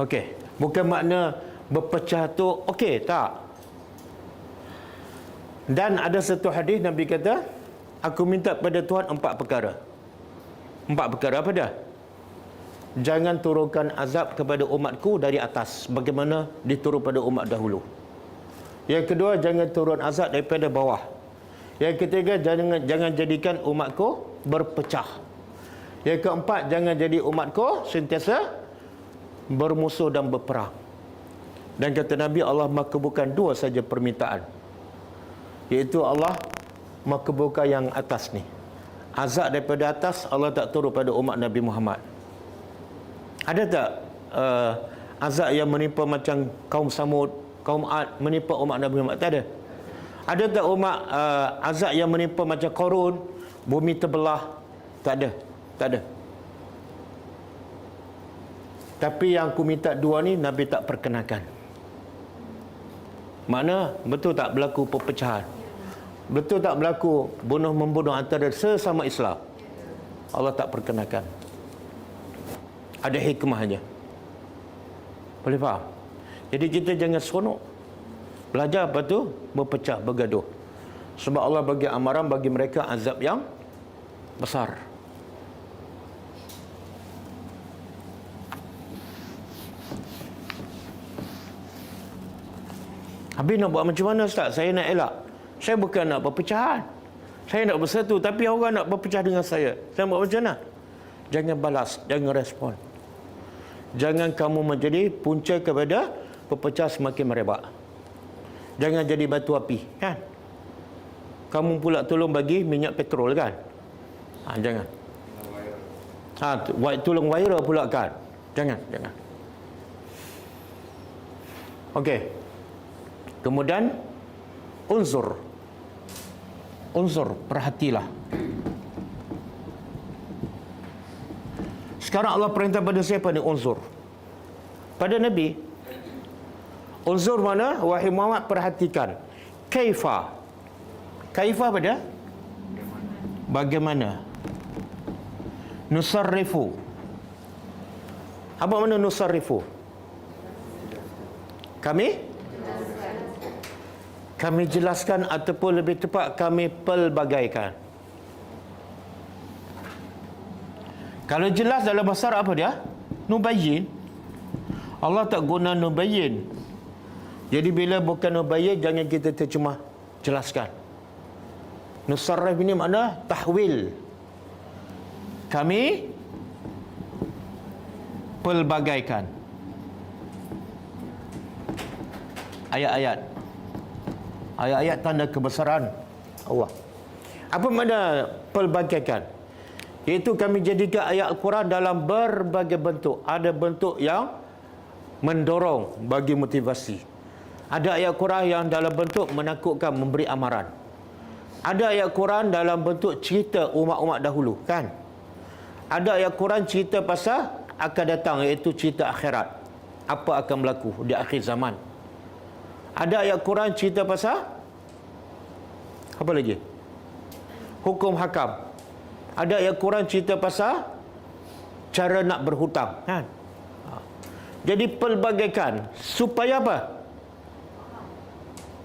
Okey, bukan makna berpecah tu okey, tak. Dan ada satu hadis Nabi kata, aku minta pada Tuhan 4 perkara. 4 perkara apa dah? Jangan turunkan azab kepada umatku dari atas, bagaimana diturun pada umat dahulu. Yang kedua, jangan turun azab daripada bawah. Yang ketiga, jangan jadikan umatku berpecah. Yang keempat, jangan jadi umatku sentiasa bermusuh dan berperang. Dan kata Nabi, Allah makbulkan 2 saja permintaan, iaitu Allah makbulkan yang atas ni. Azab daripada atas Allah tak turun pada umat Nabi Muhammad. Ada tak azab yang menimpa macam kaum Samud, kaum Ad menimpa umat Nabi Muhammad? Tak ada. Ada tak azab yang menimpa macam Qarun, bumi terbelah? Tak ada. Tak ada. Tapi yang aku minta 2 ni Nabi tak perkenankan. Makna betul tak berlaku perpecahan? Betul tak berlaku bunuh-membunuh antara sesama Islam? Allah tak perkenankan. Ada hikmahnya. Boleh faham? Jadi kita jangan seronok. Belajar apa tu? Berpecah, bergaduh. Sebab Allah bagi amaran bagi mereka azab yang besar. Habis nak buat macam mana Ustaz? Saya nak elak. Saya bukan nak perpecahan. Saya nak bersatu, tapi orang nak berpecah dengan saya. Saya buat macam mana? Jangan balas, jangan respon. Jangan kamu menjadi punca kepada perpecah semakin merebak. Jangan jadi batu api, kan? Kamu pula tolong bagi minyak petrol, kan? Jangan. Tolong viral pula, kan? Jangan. Okey. Kemudian unzur, perhatilah. Sekarang Allah perintah pada siapa ni? Unzur. Pada Nabi. Unzur mana? Wahai Muhammad, perhatikan. Kaifa apa dia? Bagaimana? Nusarrifu. Apa makna nusarrifu? Kami jelaskan ataupun lebih tepat kami pelbagaikan. Kalau jelas dalam bahasa Arab apa dia? Nubayyin. Allah tak guna nubayyin. Jadi bila bukan nubayyin, jangan kita terjemah jelaskan. Nusarrif ini makna tahwil. Kami pelbagaikan ayat-ayat. Ayat-ayat tanda kebesaran Allah. Apa makna pelbagaikan? Iaitu kami jadikan ayat Al-Quran dalam berbagai bentuk. Ada bentuk yang mendorong bagi motivasi. Ada ayat Quran yang dalam bentuk menakutkan, memberi amaran. Ada ayat Quran dalam bentuk cerita umat-umat dahulu, kan? Ada ayat Quran cerita pasal akan datang, iaitu cerita akhirat. Apa akan berlaku di akhir zaman. Ada ayat Quran cerita pasal apa lagi? Hukum hakam. Ada ayat Quran cerita pasal cara nak berhutang, kan? Jadi pelbagaikan supaya apa?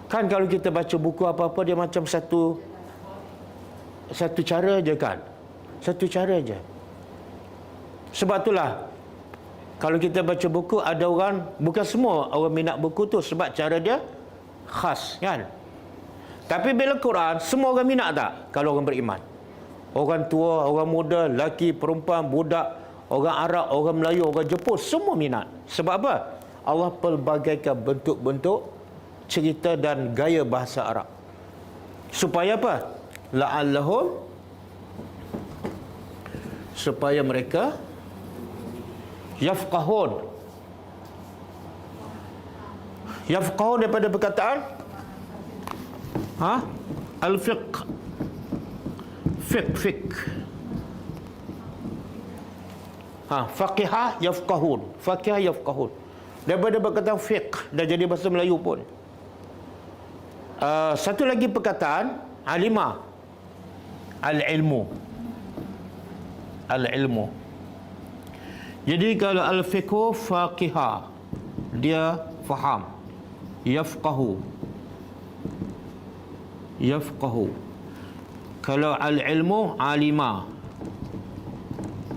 Kan kalau kita baca buku apa-apa, dia macam satu cara je, kan? Satu cara je. Sebab itulah kalau kita baca buku, ada orang, bukan semua orang minat buku tu sebab cara dia khas, kan? Tapi bila Quran, semua orang minat tak? Kalau orang beriman. Orang tua, orang muda, lelaki, perempuan, budak, orang Arab, orang Melayu, orang Jepun, semua minat. Sebab apa? Allah pelbagaikan bentuk-bentuk cerita dan gaya bahasa Arab. Supaya apa? La'allahum, supaya mereka yafqahun. Yafqahun daripada perkataan al-fiqh. Fiqh. Faqihah yafqahun. Faqihah yafqahun. Daripada perkataan fiqh, dah jadi bahasa Melayu pun. Satu lagi perkataan alimah. Al-ilmu. Al-ilmu. Jadi kalau al-fiqhu faqihah, dia faham. Yafqahu. Kalau al-ilmu alima.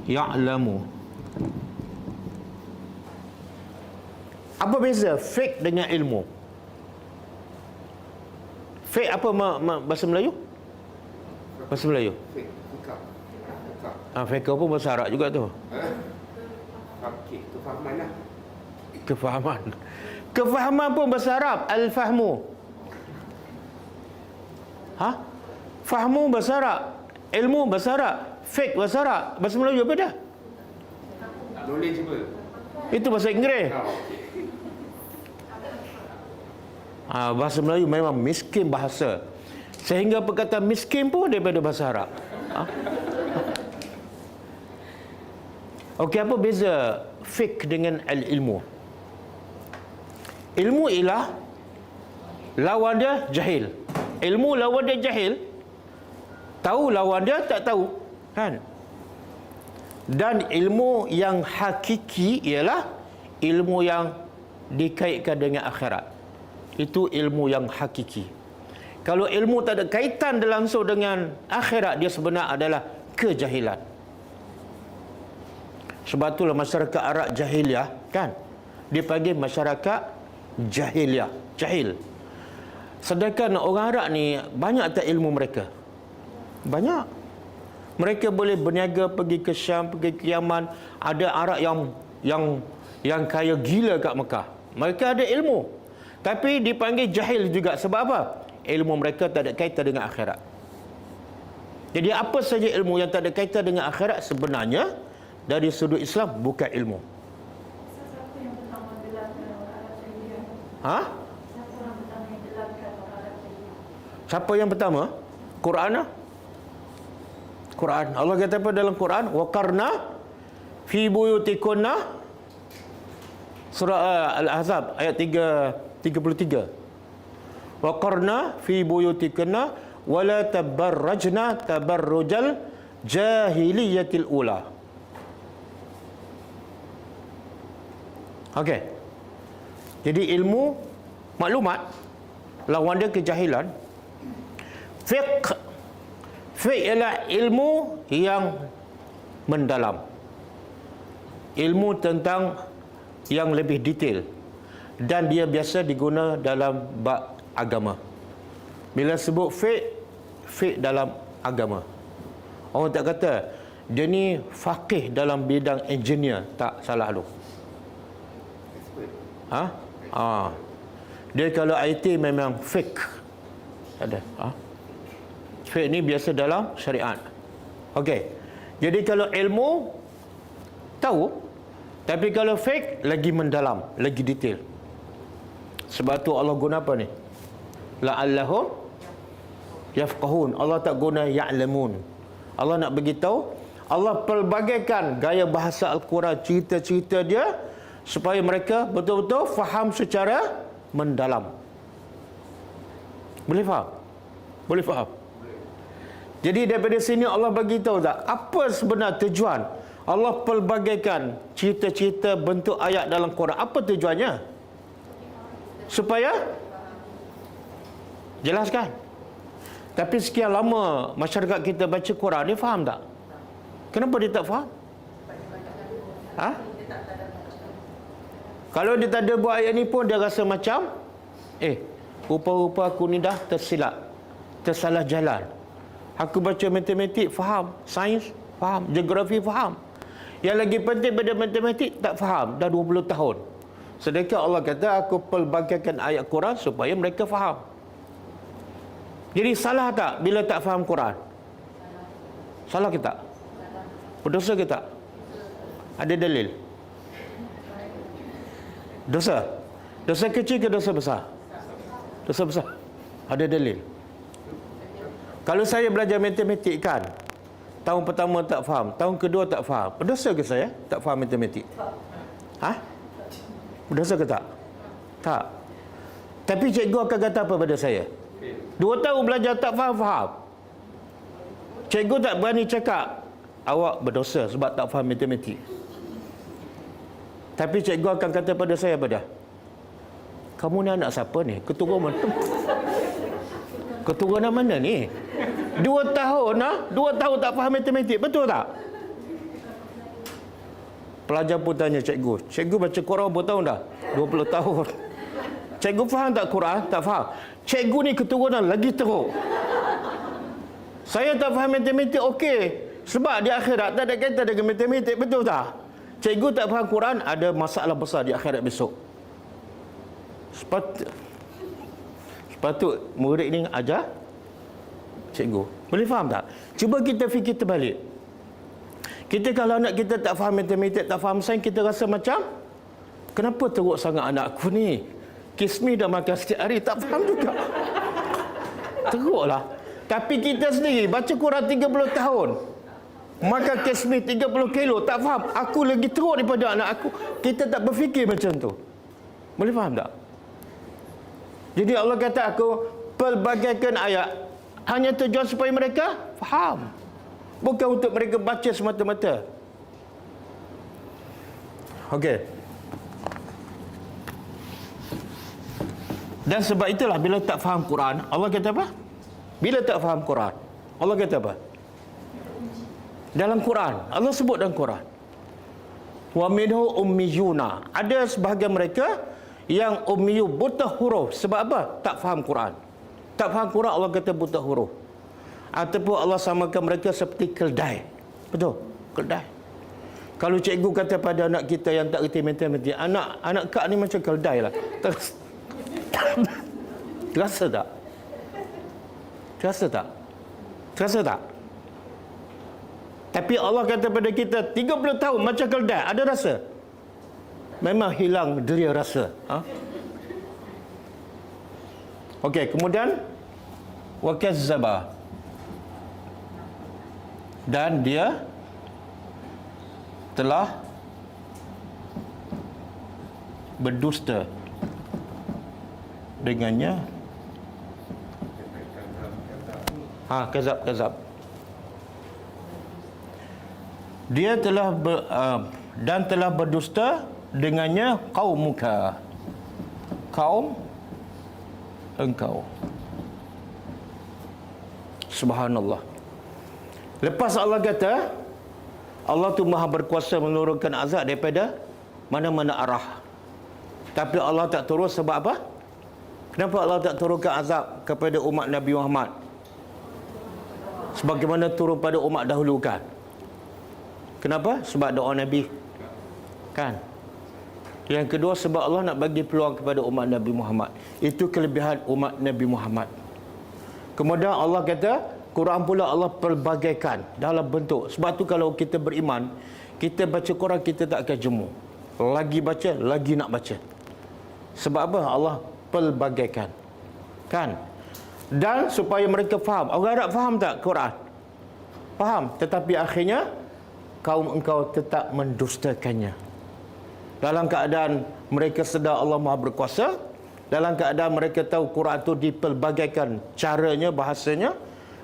Ya'lamu. Apa beza fiqh dengan ilmu? Fiqh apa bahasa Melayu? Bahasa Melayu. Fiqh pun bahasa Arab juga tu. Kefahaman lah. Kefahaman pun bahasa Arab. Al-fahmu. Fahmu bahasa Arab. Ilmu bahasa Arab. Fiqh bahasa Arab. Bahasa Melayu apa dah? Knowledgeable. Itu bahasa Inggeris. Bahasa Melayu memang miskin bahasa. Sehingga perkataan miskin pun daripada bahasa Arab. Okey, apa beza fiqh dengan al-ilmu? Ilmu ialah lawan dia jahil. Ilmu lawan dia jahil. Tahu lawan dia tak tahu, kan? Dan ilmu yang hakiki ialah ilmu yang dikaitkan dengan akhirat. Itu ilmu yang hakiki. Kalau ilmu tak ada kaitan langsung dengan akhirat, dia sebenarnya adalah kejahilan. Sebab itulah masyarakat Arab jahiliah, kan, dipanggil masyarakat jahiliah, jahil. Sedangkan orang Arab ni banyak tak ilmu mereka? Banyak. Mereka boleh berniaga pergi ke Syam, pergi ke Yaman. Ada Arab yang kaya gila kat Mekah. Mereka ada ilmu. Tapi dipanggil jahil juga. Sebab apa? Ilmu mereka tak ada kaitan dengan akhirat. Jadi apa saja ilmu yang tak ada kaitan dengan akhirat sebenarnya dari sudut Islam bukan ilmu. Siapa yang pertama? Quran. Quran. Allah kata apa dalam Quran? Wa qarna fi buyutikunna. Surah Al-Ahzab ayat 33. Wa qarna fi buyutikunna wa la tabarrajna tabarrujal jahiliyatil ula. Okey. Jadi ilmu maklumat lawan dia kejahilan. Fiqh ialah ilmu yang mendalam. Ilmu tentang yang lebih detail, dan dia biasa diguna dalam bab agama. Bila sebut fiqh dalam agama, orang tak kata dia ni faqih dalam bidang engineer, tak, salah tu. Dia kalau IT memang fiqh ada. Fiqh ni biasa dalam syariat. Okey. Jadi kalau ilmu tahu, tapi kalau fiqh lagi mendalam, lagi detail. Sebab tu Allah guna apa ni? La'allahum yafqahun. Allah tak guna ya'lamun. Allah nak beritahu, Allah pelbagaikan gaya bahasa Al-Quran, cerita-cerita dia, supaya mereka betul-betul faham secara mendalam. Boleh faham? Boleh faham? Jadi daripada sini Allah bagi tahu tak apa sebenar tujuan Allah pelbagaikan cerita-cerita bentuk ayat dalam Quran. Apa tujuannya? Supaya jelaskan. Tapi sekian lama masyarakat kita baca Quran, dia faham tak? Kenapa dia tak faham? Kalau dia tak ada buat ayat ni pun dia rasa macam rupa-rupa aku ni dah tersilap, tersalah jalan. Aku baca matematik faham, sains faham, geografi faham. Yang lagi penting pada matematik tak faham dah 20 tahun. Sedangkan Allah kata aku pelbagaikan ayat Quran supaya mereka faham. Jadi salah tak bila tak faham Quran? Salah ke tak? Berdosa ke tak? Ada dalil? Dosa? Dosa kecil ke dosa besar? Dosa besar. Ada dalil? Kalau saya belajar matematik kan, tahun pertama tak faham, tahun kedua tak faham, berdosa ke saya tak faham matematik? Berdosa ke tak? Tak. Tapi cikgu akan kata apa pada saya? 2 tahun belajar tak faham. Cikgu tak berani cakap awak berdosa sebab tak faham matematik. Tapi cikgu akan kata pada saya apa dah? Kamu ni anak siapa ni? Keturunan mana? Keturunan mana ni? 2 tahun 2 tahun tak faham matematik, betul tak? Pelajar pun tanya cikgu, cikgu baca Quran berapa tahun dah? 20 tahun. Cikgu faham tak Quran? Tak faham. Cikgu ni keturunan lagi teruk. Saya tak faham matematik, okey. Sebab di akhirat tak ada kaitan dengan matematik, betul tak? Cikgu tak faham Quran, ada masalah besar di akhirat besok. Sepatut murid ni ajar cikgu. Boleh faham tak? Cuba kita fikir terbalik. Kita kalau anak kita tak faham matematik, tak faham sains, kita rasa macam, kenapa teruk sangat anak aku ni? Kismi dah makan setiap hari, tak faham juga. Teruklah. Tapi kita sendiri baca Quran 30 tahun, makan kismi 30 kilo, tak faham. Aku lagi teruk daripada anak aku. Kita tak berfikir macam tu. Boleh faham tak? Jadi Allah kata aku pelbagaikan ayat hanya tujuan supaya mereka faham, bukan untuk mereka baca semata-mata. Okey. Dan sebab itulah bila tak faham Quran, Allah kata apa? Bila tak faham Quran, Allah kata apa? Dalam Quran, Allah sebut dalam Quran, wa minhu ummiyuna. Ada sebahagian mereka yang ummiyu, buta huruf. Sebab apa? Tak faham Quran. Tak faham Quran, Allah kata buta huruf. Ataupun Allah samakan mereka seperti keldai. Betul? Keldai. Kalau cikgu kata pada anak kita yang tak reti matematik, anak kak ni macam keldai lah. Terasa tak? Terasa tak? Terasa tak? Tapi Allah kata pada kita 30 tahun macam keldai, ada rasa? Memang hilang deria rasa. Okey, kemudian wa kazzaba, dan dia telah berdusta dengannya. Kazab. Dia telah dan telah berdusta dengannya qaumuka, kaum engkau. Subhanallah. Lepas Allah kata Allah tu maha berkuasa menurunkan azab daripada mana-mana arah. Tapi Allah tak turun sebab apa? Kenapa Allah tak turunkan azab kepada umat Nabi Muhammad sebagaimana turun pada umat dahulu kan? Kenapa? Sebab doa Nabi kan. Yang kedua, sebab Allah nak bagi peluang kepada umat Nabi Muhammad. Itu kelebihan umat Nabi Muhammad. Kemudian Allah kata, Quran pula Allah pelbagaikan dalam bentuk. Sebab tu kalau kita beriman, kita baca Quran, kita tak akan jemu. Lagi baca, lagi nak baca. Sebab apa? Allah pelbagaikan. Kan? Dan supaya mereka faham. Orang Arab faham tak Quran? Faham. Tetapi akhirnya, kaum engkau tetap mendustakannya. Dalam keadaan mereka sedar Allah Maha Berkuasa, dalam keadaan mereka tahu Quran itu dipelbagaikan caranya, bahasanya,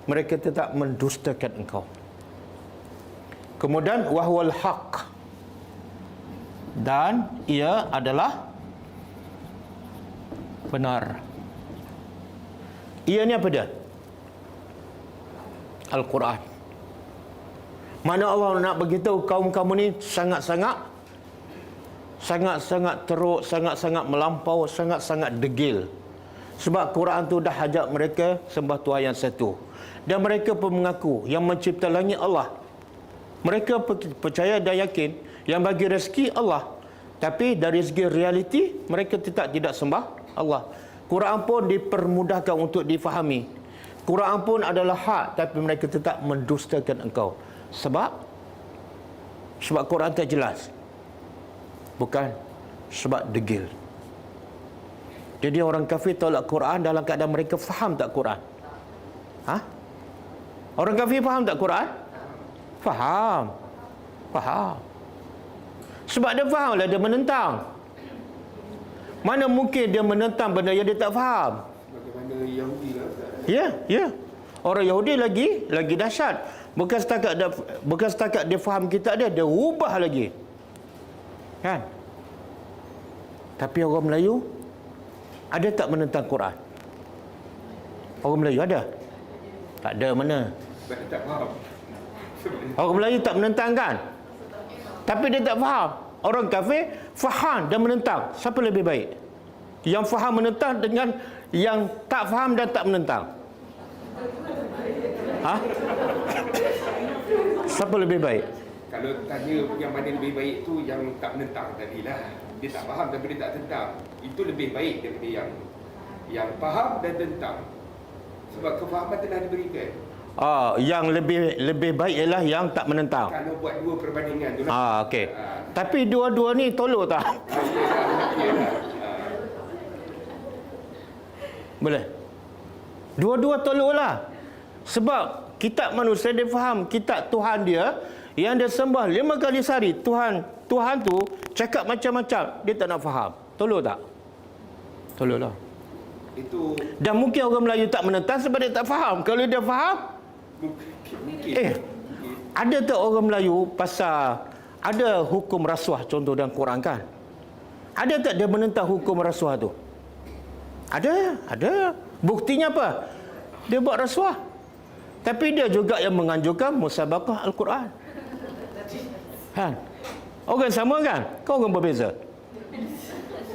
mereka tetap mendustakan engkau. Kemudian wahwal haq, dan ia adalah benar. Ia ni apa dia? Al-Quran. Mana Allah nak beritahu kaum kamu ni sangat-sangat teruk, sangat-sangat melampau, sangat-sangat degil. Sebab Quran tu dah hajak mereka sembah Tuhan yang satu. Dan mereka pun mengaku yang mencipta langit Allah. Mereka percaya dan yakin yang bagi rezeki Allah. Tapi dari segi realiti, mereka tidak sembah Allah. Quran pun dipermudahkan untuk difahami. Quran pun adalah hak, tapi mereka tetap mendustakan engkau. Sebab Quran tak jelas. Bukan sebab degil. Jadi orang kafir tolak Quran dalam keadaan mereka faham tak Quran? Ha? Orang kafir faham tak Quran? Faham. Sebab dia faham lah, dia menentang. Mana mungkin dia menentang benda yang dia tak faham? Bagaimana Yahudi lah. Ya. Orang Yahudi lagi dahsyat. Bukan setakat dia faham kitab dia ubah lagi. Kan? Tapi orang Melayu ada tak menentang Quran? Orang Melayu ada? Tak ada mana? Sebab dia tak faham. Orang Melayu tak menentang kan? Tapi dia tak faham. Orang kafir faham dan menentang. Siapa lebih baik? Yang faham menentang dengan yang tak faham dan tak menentang? Ha? Siapa lebih baik? Kalau tanya yang mana lebih baik tu yang tak menentang tadilah. Dia tak faham tapi dia tak tentang. Itu lebih baik daripada yang faham dan tentang. Sebab kefahaman telah diberikan. Yang lebih baik ialah yang tak menentang. Kalau buat dua perbandingan tu okey. Tapi dua-dua ni tolong tak? Yelah. Boleh. Dua-dua tolonglah. Sebab kitab manusia dia faham kitab Tuhan dia yang dia sembah 5 kali sehari. Tuhan tu cakap macam-macam, dia tak nak faham. Tolong tak? Tolonglah. Itu Dan mungkin orang Melayu tak menentang sebab dia tak faham. Kalau dia faham, mungkin. ada tak orang Melayu pasal ada hukum rasuah contoh dalam Quran kan? Ada tak dia menentang hukum rasuah tu? Ada. Buktinya apa? Dia buat rasuah. Tapi dia juga yang menganjurkan musabaqah Al-Quran. Kan? Orang sama kan? Kau orang berbeza.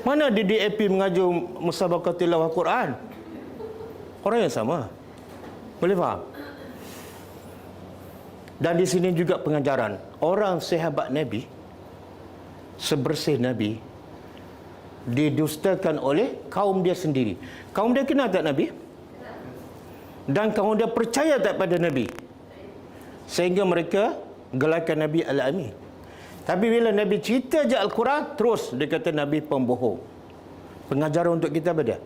Mana di DAP mengajar musabaqah tilawah Quran? Orang yang sama. Boleh faham? Dan di sini juga pengajaran. Orang sahabat Nabi, sebersih Nabi, didustakan oleh kaum dia sendiri. Kaum dia kenal tak Nabi? Dan kaum dia percaya tak pada Nabi? Sehingga mereka gelarkan Nabi Al-Amin. Tapi bila Nabi cerita je Al-Quran, terus dia kata Nabi pembohong. Pengajaran untuk kita apa dia?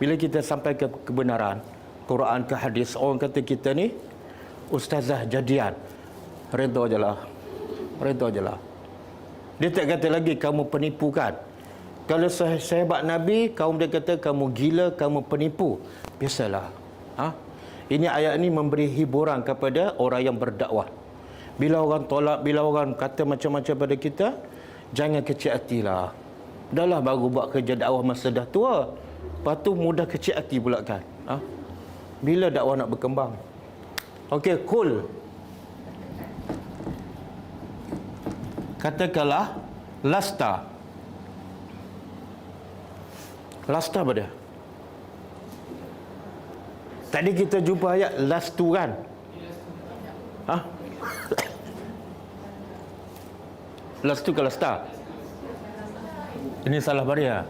Bila kita sampai ke kebenaran, Quran ke hadis, orang kata kita ni ustazah jadian. Redha je lah. Dia tak kata lagi kamu penipu kan? Kalau sahabat Nabi, kaum dia kata kamu gila, kamu penipu. Biasalah. Ini ayat ni memberi hiburan kepada orang yang berdakwah. Bila orang tolak, bila orang kata macam-macam pada kita, jangan kecil hatilah. Dahlah baru buat kerja dakwah masa dah tua. Lepas tu mudah kecil hati pula kan. Bila dakwah nak berkembang? Okey, cool. Katakanlah Lasta. Lasta apa dia? Tadi kita jumpa ayat lastu kan? Ha? Lastu ke lasta? Ini salah baria.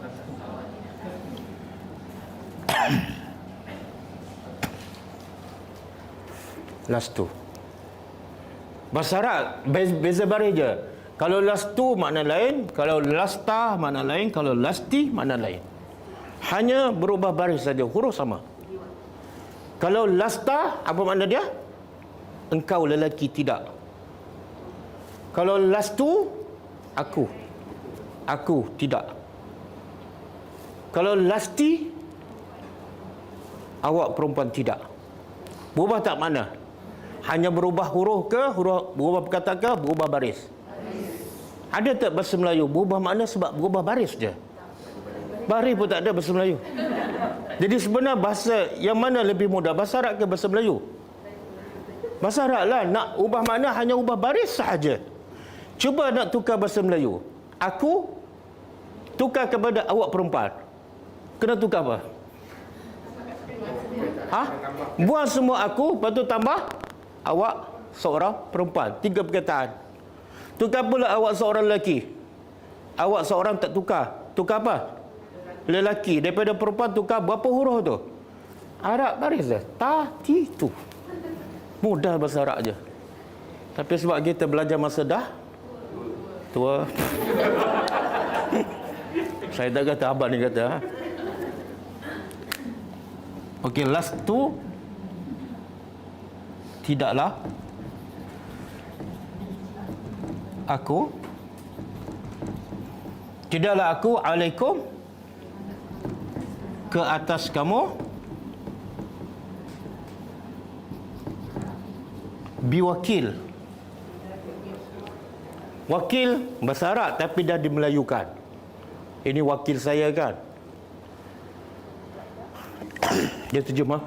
Lastu. Bahasa Arab beza baris je. Kalau lastu makna lain, kalau lasta makna lain, kalau lasti makna lain. Hanya berubah baris saja, huruf sama. Kalau lasta, apa makna dia? Engkau lelaki tidak. Kalau lastu, aku. Aku tidak. Kalau lasti, awak perempuan tidak. Berubah tak mana? Hanya berubah huruf ke, berubah perkataan ke, berubah baris. Ada tak bahasa Melayu berubah makna sebab berubah baris je? Baris pun tak ada bahasa Melayu. Jadi sebenarnya bahasa yang mana lebih mudah, bahasa Arab ke bahasa Melayu? Bahasa Arab lah. Nak ubah makna hanya ubah baris sahaja. Cuba nak tukar bahasa Melayu. Aku tukar kepada awak perempuan. Kena tukar apa? Ha? Buang semua aku, lepas tu tambah awak seorang perempuan. 3 perkataan. Tukar pula awak seorang lelaki. Awak seorang tak tukar. Tukar apa? Lelaki. Daripada perempuan tukar berapa huruf tu? Arab baris je. Ta, ti, tu. Mudah bahasa Arab je. Tapi sebab kita belajar masa dah tua. Saya tak kata, abang ni kata. Ha? Okey, last tu tidaklah aku, tidaklah aku alaikum ke atas kamu biwakil. Wakil bahasa Arab tapi dah dimelayukan. Ini wakil saya kan. Dia terjemah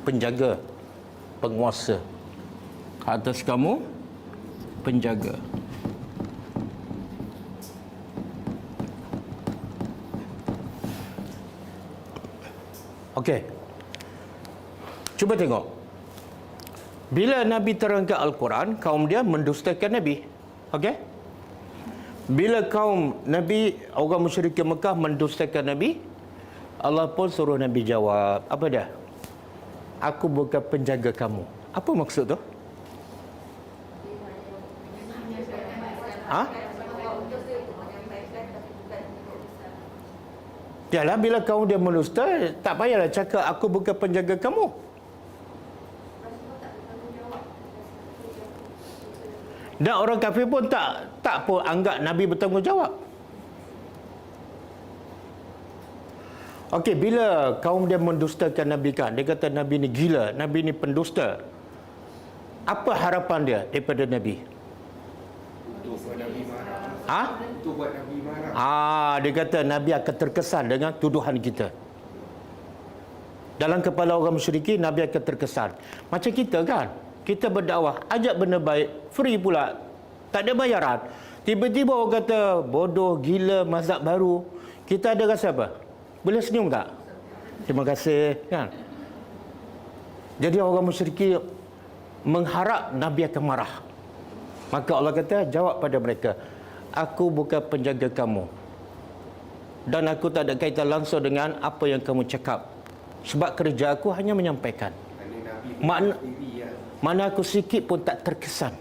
penjaga, penguasa. Atas kamu penjaga. Okey. Cuba tengok. Bila Nabi terangkan Al-Quran, kaum dia mendustakan Nabi. Okey? Bila kaum Nabi, orang musyrik Mekah mendustakan Nabi, Allah pun suruh Nabi jawab. Apa dia? Aku bukan penjaga kamu. Apa maksud tu? Ha? Yalah, bila kaum dia mendusta, tak payahlah cakap aku bukan penjaga kamu. Dan orang kafir pun tak pun anggap Nabi bertanggungjawab. Okey, bila kaum dia mendustakan Nabi kan, dia kata Nabi ni gila, Nabi ni pendusta. Apa harapan dia daripada Nabi? Untuk buat Nabi marah. Ha? Untuk buat Nabi marah. Dia kata Nabi akan terkesan dengan tuduhan kita. Dalam kepala orang musyrikin, Nabi akan terkesan. Macam kita kan, kita berdakwah, ajak benda baik, free pula, tak ada bayaran. Tiba-tiba orang kata bodoh, gila, mazhab baru. Kita ada rasa apa? Boleh senyum tak? Terima kasih kan. Jadi orang musyrikin mengharap Nabi akan marah. Maka Allah kata, jawab pada mereka, aku bukan penjaga kamu, dan aku tak ada kaitan langsung dengan apa yang kamu cakap, sebab kerja aku hanya menyampaikan. Mana aku sikit pun tak terkesan.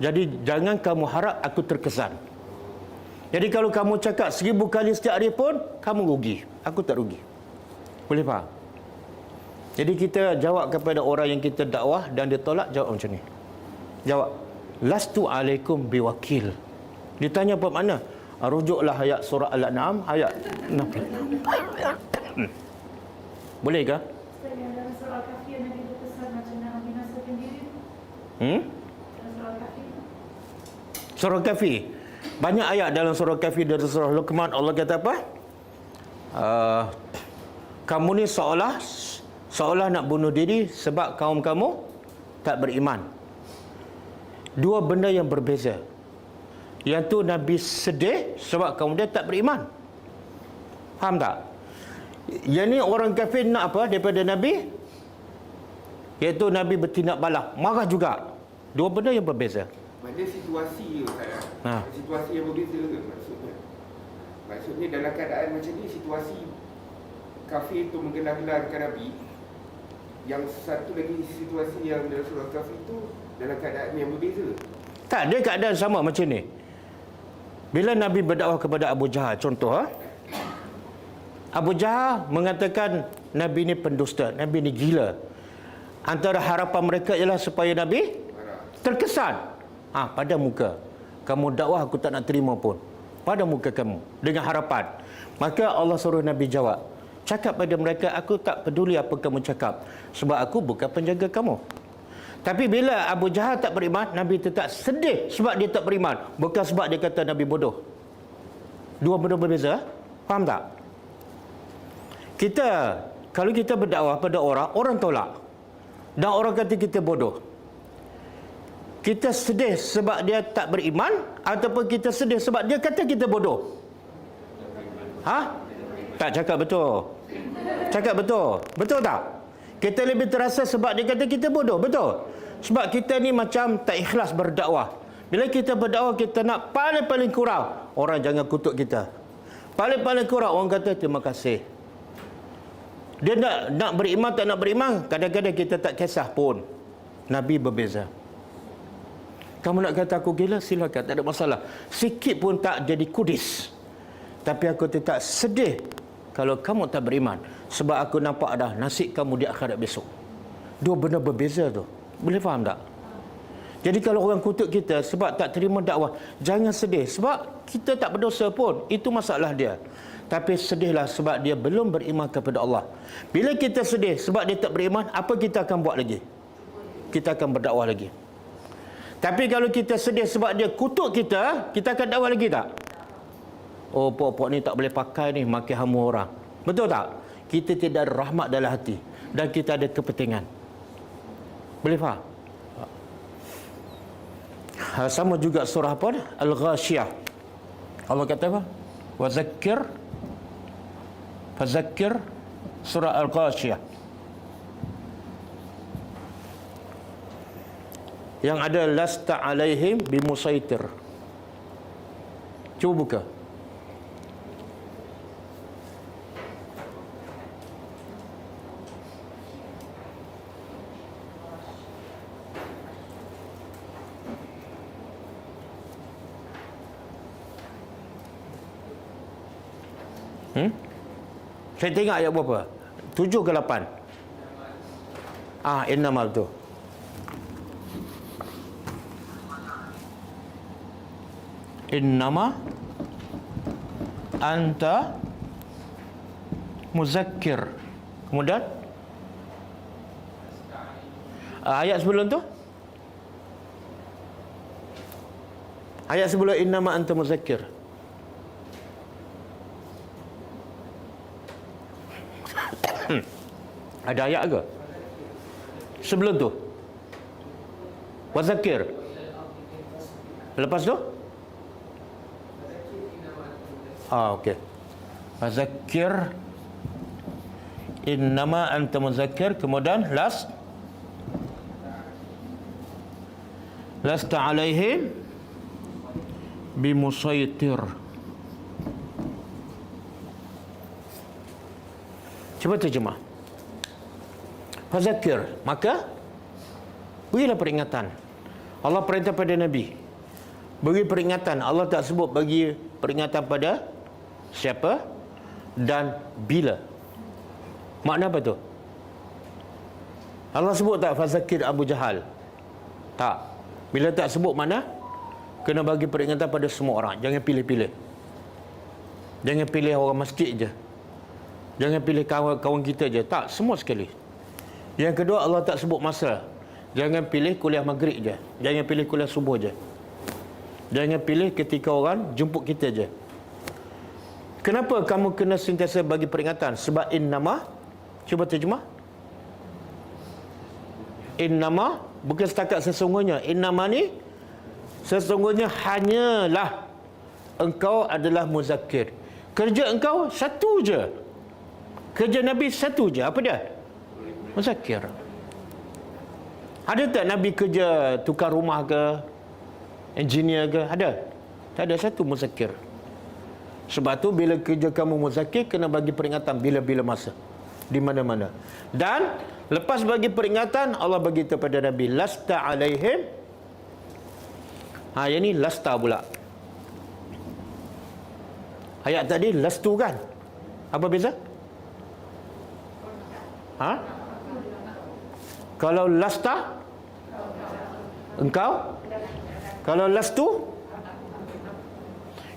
Jadi jangan kamu harap aku terkesan. Jadi kalau kamu cakap 1000 kali setiap hari pun, kamu rugi, aku tak rugi. Boleh faham? Jadi kita jawab kepada orang yang kita dakwah dan dia tolak, jawab macam ni. Jawab, lastu alaikum biwakil. Ditanya apa makna? Rujuklah ayat surah Al-An'am ayat 66. Boleh ke? Dalam surah Al-Kahfi Nabi berpesan macam nak membinasakan diri. Dalam surah Al-Kahfi. Surah Kahfi. Banyak ayat dalam surah Kahfi dan surah Luqman. Allah kata apa? Kamu ni seolah nak bunuh diri sebab kaum kamu tak beriman. Dua benda yang berbeza. Yang tu Nabi sedih sebab kaum dia tak beriman. Faham tak? Yang ni orang kafir nak apa daripada Nabi? Iaitu Nabi bertindak balas, marah juga. Dua benda yang berbeza. Maknanya situasi Ustaz. Situasi yang berbeza ke maksudnya? Maksudnya dalam keadaan macam ni, situasi kafir tu menggelar-gelarkan Nabi. Yang satu lagi situasi yang dalam surah kafir tu dalam keadaan yang berbeza. Tak, dia keadaan sama macam ni. Bila Nabi berdakwah kepada Abu Jahal, contoh Abu Jahal mengatakan Nabi ni pendusta, Nabi ni gila. Antara harapan mereka ialah supaya Nabi terkesan. Pada muka kamu dakwah aku tak nak terima pun. Pada muka kamu dengan harapan. Maka Allah suruh Nabi jawab, cakap pada mereka, aku tak peduli apa kamu cakap sebab aku bukan penjaga kamu. Tapi bila Abu Jahal tak beriman, Nabi tetap sedih sebab dia tak beriman, bukan sebab dia kata Nabi bodoh. Dua benda berbeza. Faham tak? Kalau kita berdakwah pada orang tolak dan orang kata kita bodoh, kita sedih sebab dia tak beriman ataupun kita sedih sebab dia kata kita bodoh? Tak cakap betul. Cakap betul. Betul tak? Kita lebih terasa sebab dia kata kita bodoh. Betul? Sebab kita ni macam tak ikhlas berdakwah. Bila kita berdakwah, kita nak paling-paling kurang orang jangan kutuk kita. Paling-paling kurang orang kata terima kasih. Dia nak beriman tak nak beriman, kadang-kadang kita tak kisah pun. Nabi berbeza. Kamu nak kata aku gila, silakan, tak ada masalah. Sikit pun tak jadi kudis. Tapi aku tetap sedih kalau kamu tak beriman, sebab aku nampak dah nasib kamu di akhirat besok. Dua benda berbeza tu. Boleh faham tak? Jadi kalau orang kutuk kita sebab tak terima dakwah, jangan sedih sebab kita tak berdosa pun. Itu masalah dia. Tapi sedihlah sebab dia belum beriman kepada Allah. Bila kita sedih sebab dia tak beriman, apa kita akan buat lagi? Kita akan berdakwah lagi. Tapi kalau kita sedih sebab dia kutuk kita akan dakwah lagi tak? Oh, pokok ni tak boleh pakai ni, makin hama orang. Betul tak? Kita tidak ada rahmat dalam hati dan kita ada kepentingan. Boleh faham? Sama juga surah apa? Al-Ghashiyah. Allah kata apa? Fazakir surah Al-Ghashiyah. Yang ada lasta alaihim bimusaitir. Cuba buka. Saya tengok ayat berapa? 7 ke 8? Innamal tu. Innama anta muzakkir. Kemudian ayat sebelum tu? Ayat sebelum innama anta muzakkir. Ada ayat ke? Sebelum tu? Wazakir. Lepas tu? Okey. Wazakir innama anta muzakkir. Kemudian lasta alaihim bimusaitir. Cuba terjemah. Fazakir, maka berilah peringatan. Allah perintah pada Nabi, beri peringatan. Allah tak sebut bagi peringatan pada siapa dan bila. Makna apa tu? Allah sebut tak fazakir Abu Jahal? Tak. Bila tak sebut mana, kena bagi peringatan pada semua orang. Jangan pilih-pilih. Jangan pilih orang masjid je. Jangan pilih kawan kita je. Tak, semua sekali. Yang kedua, Allah tak sebut masa. Jangan pilih kuliah maghrib je. Jangan pilih kuliah subuh je. Jangan pilih ketika orang jemput kita je. Kenapa kamu kena sentiasa bagi peringatan? Sebab innama, cuba terjemah. Innama, bukan setakat sesungguhnya. Innama ni, sesungguhnya hanyalah engkau adalah muzakkir. Kerja engkau satu je. Kerja Nabi satu je. Apa dia? Muzakkir. Ada tak Nabi kerja tukar rumah ke, engineer ke? Ada? Tak ada, satu muzakkir. Sebab tu bila kerja kamu muzakkir, kena bagi peringatan bila-bila masa, di mana-mana. Dan lepas bagi peringatan, Allah bagi kepada Nabi, lasta alaihim. Yang ni lasta pula. Ayat tadi lastu kan? Apa beza? Kalau lasta, engkau. Kalau lastu,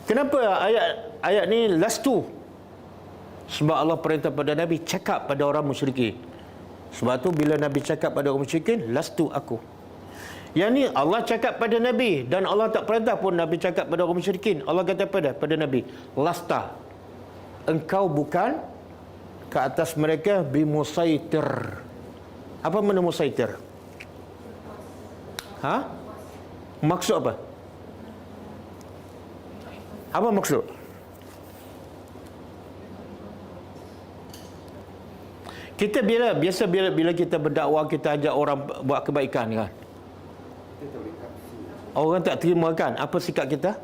kenapa ayat ni lastu? Sebab Allah perintah pada Nabi cakap pada orang musyrikin. Sebab tu bila Nabi cakap pada orang musyrikin, lastu aku. Yang ni Allah cakap pada Nabi, dan Allah tak perintah pun Nabi cakap pada orang musyrikin. Allah kata pada Nabi, lasta, engkau bukan ke atas mereka bimusaitir. Apa makna musaitir? Maksud apa? Apa maksud? Kita bila kita berdakwah, kita ajak orang buat kebaikan kan, orang tak terima kan, apa sikap kita?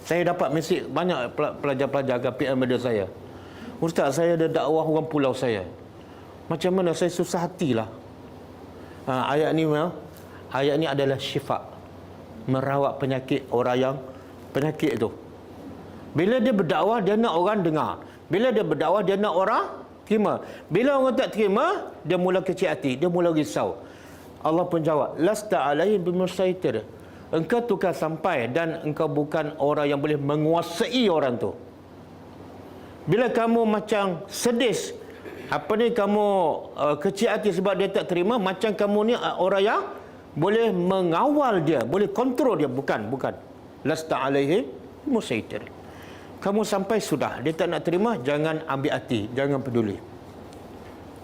Saya dapat mesej banyak pelajar-pelajar ke PM media saya, Ustaz, saya ada dakwah orang pulau saya, macam mana saya susah hatilah. Ayat ni adalah syifa, merawat penyakit orang yang penyakit itu. Bila dia berdakwah, dia nak orang dengar. Bila dia berdakwah, dia nak orang terima. Bila orang tak terima, dia mula kecil hati, dia mula risau. Allah pun jawab, lasta alaihim bimusaitir. Engkau tukar sampai dan engkau bukan orang yang boleh menguasai orang tu. Bila kamu macam sedis, kamu kecil hati sebab dia tak terima, macam kamu ni orang yang boleh mengawal dia, boleh kontrol dia. Bukan. Lasta alaihim bimusaitir. Kamu sampai sudah, dia tak nak terima, jangan ambil hati, jangan peduli.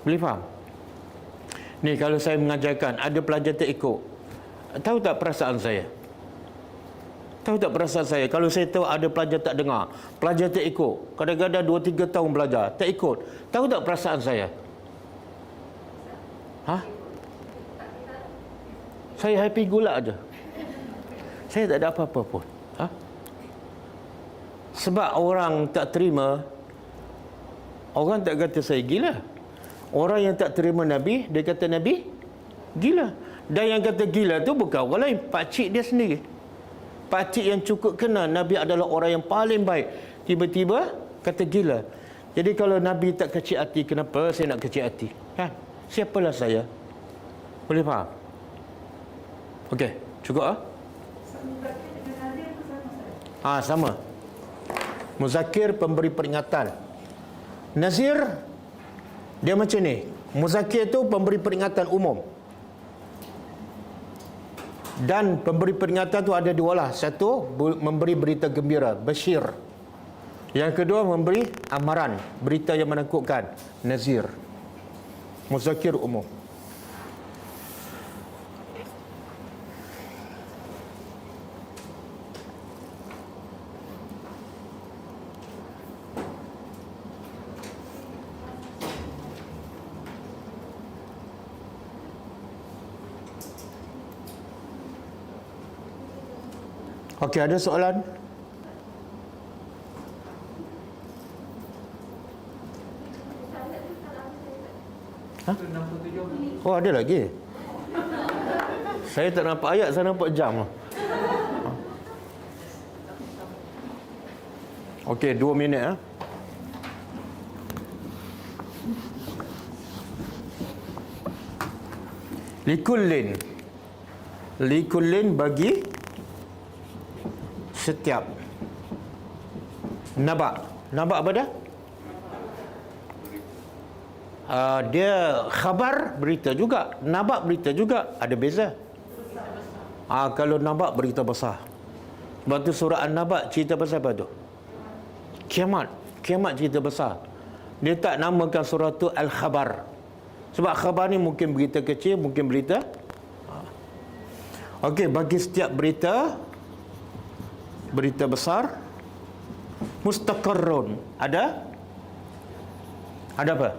Boleh faham? Ni kalau saya mengajarkan, ada pelajar tak ikut, tahu tak perasaan saya? Tahu tak perasaan saya? Kalau saya tahu ada pelajar tak dengar, pelajar tak ikut, kadang-kadang 2-3 tahun belajar, tak ikut, tahu tak perasaan saya? Saya happy gula aja. Saya tak ada apa-apa pun. Sebab orang tak terima, orang tak kata saya gila. Orang yang tak terima Nabi, dia kata Nabi gila. Dan yang kata gila tu bukan orang lain, pakcik dia sendiri. Pakcik yang cukup kenal Nabi adalah orang yang paling baik, tiba-tiba kata gila. Jadi kalau Nabi tak kecil hati, kenapa saya nak kecil hati? Kan? Siapalah saya? Boleh faham? Okey, cukup sama. Muzakkir pemberi peringatan. Nazir dia macam ni. Muzakkir tu pemberi peringatan umum. Dan pemberi peringatan tu ada dua lah. Satu, memberi berita gembira, basyir. Yang kedua, memberi amaran, berita yang menakutkan, nazir. Muzakkir umum. Okey, ada soalan? Oh, ada lagi? Saya tak nampak ayat, saya nampak jam. Okey, 2 minit. Likullin bagi setiap. Naba apa dah? Dia khabar berita juga, naba berita juga, ada beza. Kalau naba berita besar. Sebab tu surah An-Naba cerita pasal apa tu? Kiamat cerita besar. Dia tak namakan surah tu Al-Khabar. Sebab khabar ni mungkin berita kecil, mungkin berita. Okey, bagi setiap berita berita besar. Mustaqarrun, ada apa?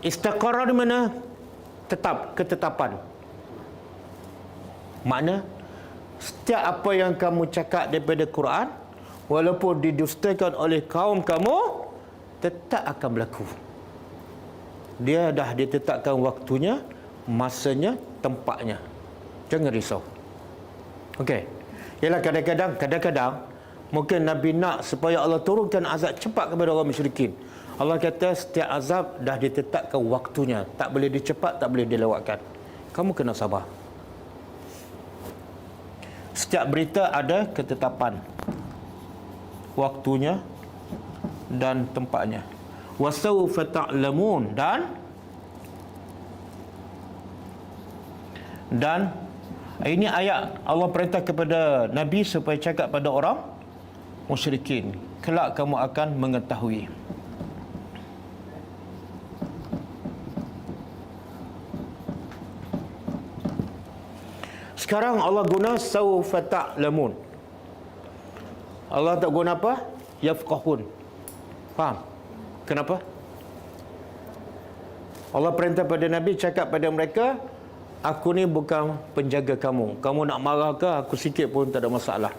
Istaqarra di mana? Tetap, ketetapan. Makna setiap apa yang kamu cakap daripada Quran, walaupun didustakan oleh kaum kamu, tetap akan berlaku. Dia dah ditetapkan waktunya, masanya, tempatnya. Jangan risau. Okey. Ialah kadang-kadang mungkin Nabi nak supaya Allah turunkan azab cepat kepada orang musyrikin. Allah kata setiap azab dah ditetapkan waktunya, tak boleh dicepat, tak boleh dilewatkan. Kamu kena sabar. Setiap berita ada ketetapan waktunya dan tempatnya. Wasawfa ta'lamun, dan ini ayat Allah perintah kepada Nabi supaya cakap pada orang musyrikin, kelak kamu akan mengetahui. Sekarang Allah guna sawfa ta'lamun. Allah tak guna apa? Yafqahun. Faham? Kenapa? Allah perintah pada Nabi cakap pada mereka, aku ni bukan penjaga kamu. Kamu nak marah ke aku sikit pun tak ada masalah.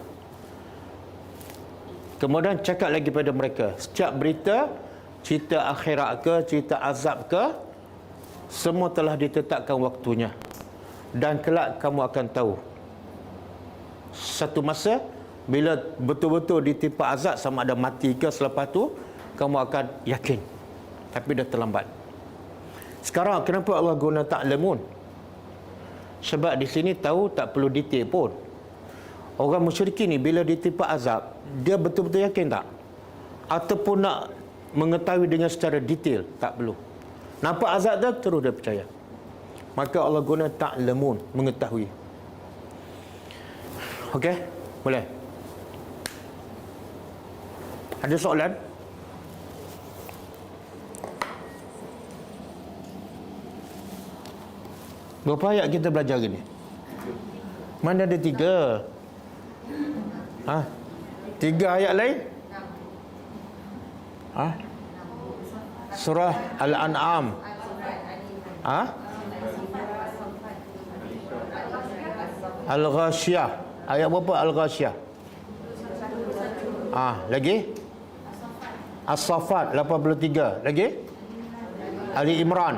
Kemudian cakap lagi pada mereka, setiap berita, cerita akhirat ke, cerita azab ke, semua telah ditetapkan waktunya. Dan kelak kamu akan tahu. Satu masa bila betul-betul ditimpa azab, sama ada mati ke selepas tu, kamu akan yakin. Tapi dah terlambat. Sekarang kenapa Allah guna ta'lamun? Sebab di sini tahu tak perlu detail pun. Orang musyrikin ni bila ditimpa azab, dia betul-betul yakin tak? Ataupun nak mengetahui dengan secara detail, tak perlu. Nampak azab dah, terus dia percaya. Maka Allah guna ta'lamun, mengetahui. Okey? Boleh? Ada soalan? Berapa ayat kita belajar hari ni? Mana ada 3? 3 ayat lain? Surah Al-An'am. Al-Ghashiyah. Ayat berapa Al-Ghashiyah? Lagi? As-Saffat 83. Lagi? Ali Imran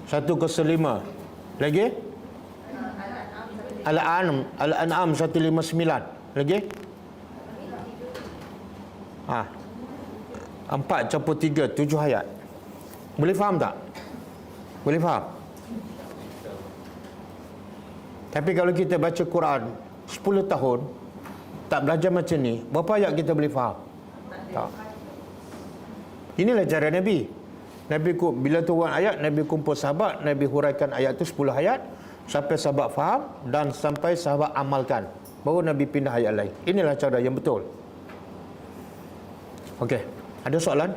105. Lagi? Al-An'am 159. Lagi? 4 campur 3, 7 ayat. Boleh faham tak? Boleh faham? Tapi kalau kita baca Quran 10 tahun tak belajar macam ni, berapa ayat kita boleh faham? Tak. Inilah cara Nabi. Bila turun ayat, Nabi kumpul sahabat, Nabi huraikan ayat tu 10 ayat sampai sahabat faham dan sampai sahabat amalkan. Baru Nabi pindah ayat lain. Inilah cara yang betul. Okey, ada soalan?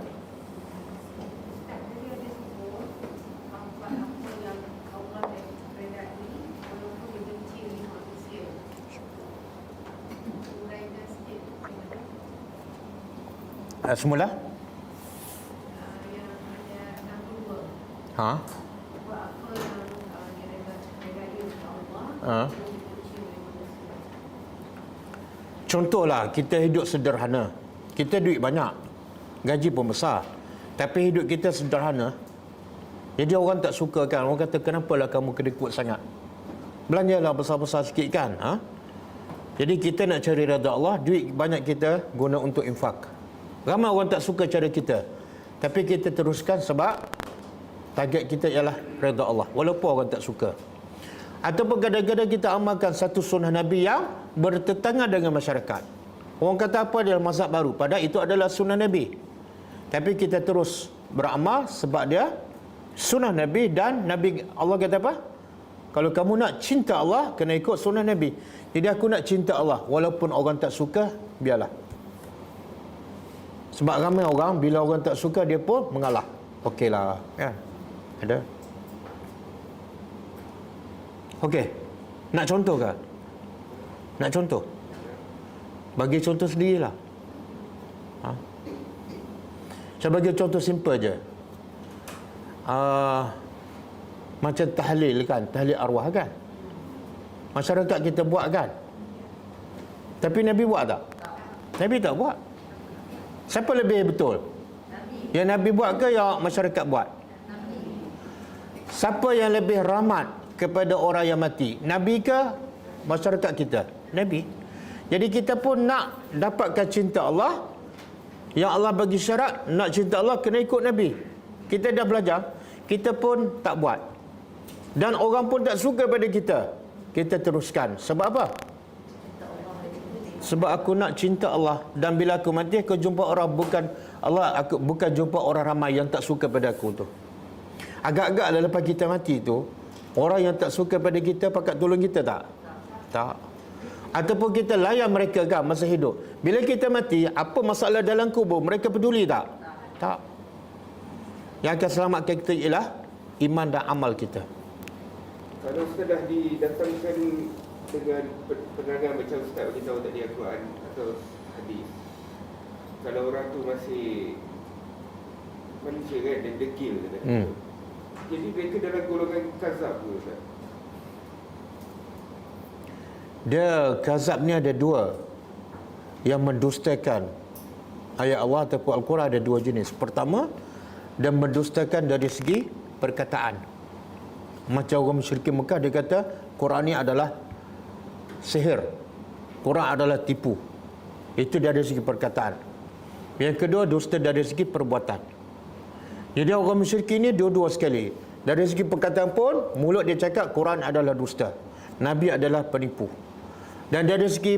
Semula? Contohlah, kita hidup sederhana. Kita duit banyak, gaji pun besar, tapi hidup kita sederhana. Jadi orang tak suka kan. Orang kata, kenapalah kamu kedekut sangat, belanjalah besar-besar sikit kan. Jadi kita nak cari redha Allah, duit banyak kita guna untuk infak. Ramai orang tak suka cara kita, tapi kita teruskan sebab target kita ialah redha Allah, walaupun orang tak suka. Ataupun kadang-kadang kita amalkan satu sunnah Nabi yang bertentangan dengan masyarakat. Orang kata apa, dia mazhab baru, padahal itu adalah sunnah Nabi. Tapi kita terus beramal sebab dia sunnah Nabi. Dan Nabi, Allah kata apa? Kalau kamu nak cinta Allah, kena ikut sunnah Nabi. Jadi aku nak cinta Allah, walaupun orang tak suka, biarlah. Sebab ramai orang, bila orang tak suka, dia pun mengalah. Okeylah, kan? Ada? Okey. Nak contoh ke? Nak contoh? Bagi contoh sendirilah. Saya bagi contoh simple je. Macam tahlil kan, tahlil arwah kan. Masyarakat kita buat kan. Tapi Nabi buat tak? Nabi tak buat. Siapa lebih betul? Yang Nabi buat ke yang masyarakat buat? Siapa yang lebih rahmat kepada orang yang mati? Nabi ke masyarakat kita? Nabi. Jadi kita pun nak dapatkan cinta Allah. Yang Allah bagi syarat, nak cinta Allah kena ikut Nabi. Kita dah belajar, kita pun tak buat. Dan orang pun tak suka pada kita. Kita teruskan. Sebab apa? Sebab aku nak cinta Allah. Dan bila aku mati, aku jumpa orang bukan Allah, aku bukan jumpa orang ramai yang tak suka pada aku tu. Agak-agak lepas kita mati tu, orang yang tak suka pada kita pakat tolong kita tak? Tak. Ataupun kita layan mereka kan masa hidup. Bila kita mati, apa masalah dalam kubur, mereka peduli tak? Tak. Yang akan selamatkan kita ialah iman dan amal kita. Kalau sudah didatangkan dengan penerangan macam Ustaz beritahu tadi Al-Quran atau hadis, kalau orang tu masih manusia kan, dia degil kata. Jadi mereka dalam golongan kazab ke Ustaz? Dia kazab ni ada dua. Yang mendustakan ayat Allah ataupun Al-Quran ada dua jenis. Pertama, dia mendustakan dari segi perkataan. Macam orang musyrikin Mekah, dia kata Quran ni adalah sihir, Quran adalah tipu. Itu dari segi perkataan. Yang kedua, dusta dari segi perbuatan. Jadi orang musyrikin ni dua-dua sekali. Dari segi perkataan pun, mulut dia cakap Quran adalah dusta, Nabi adalah penipu. Dan dari segi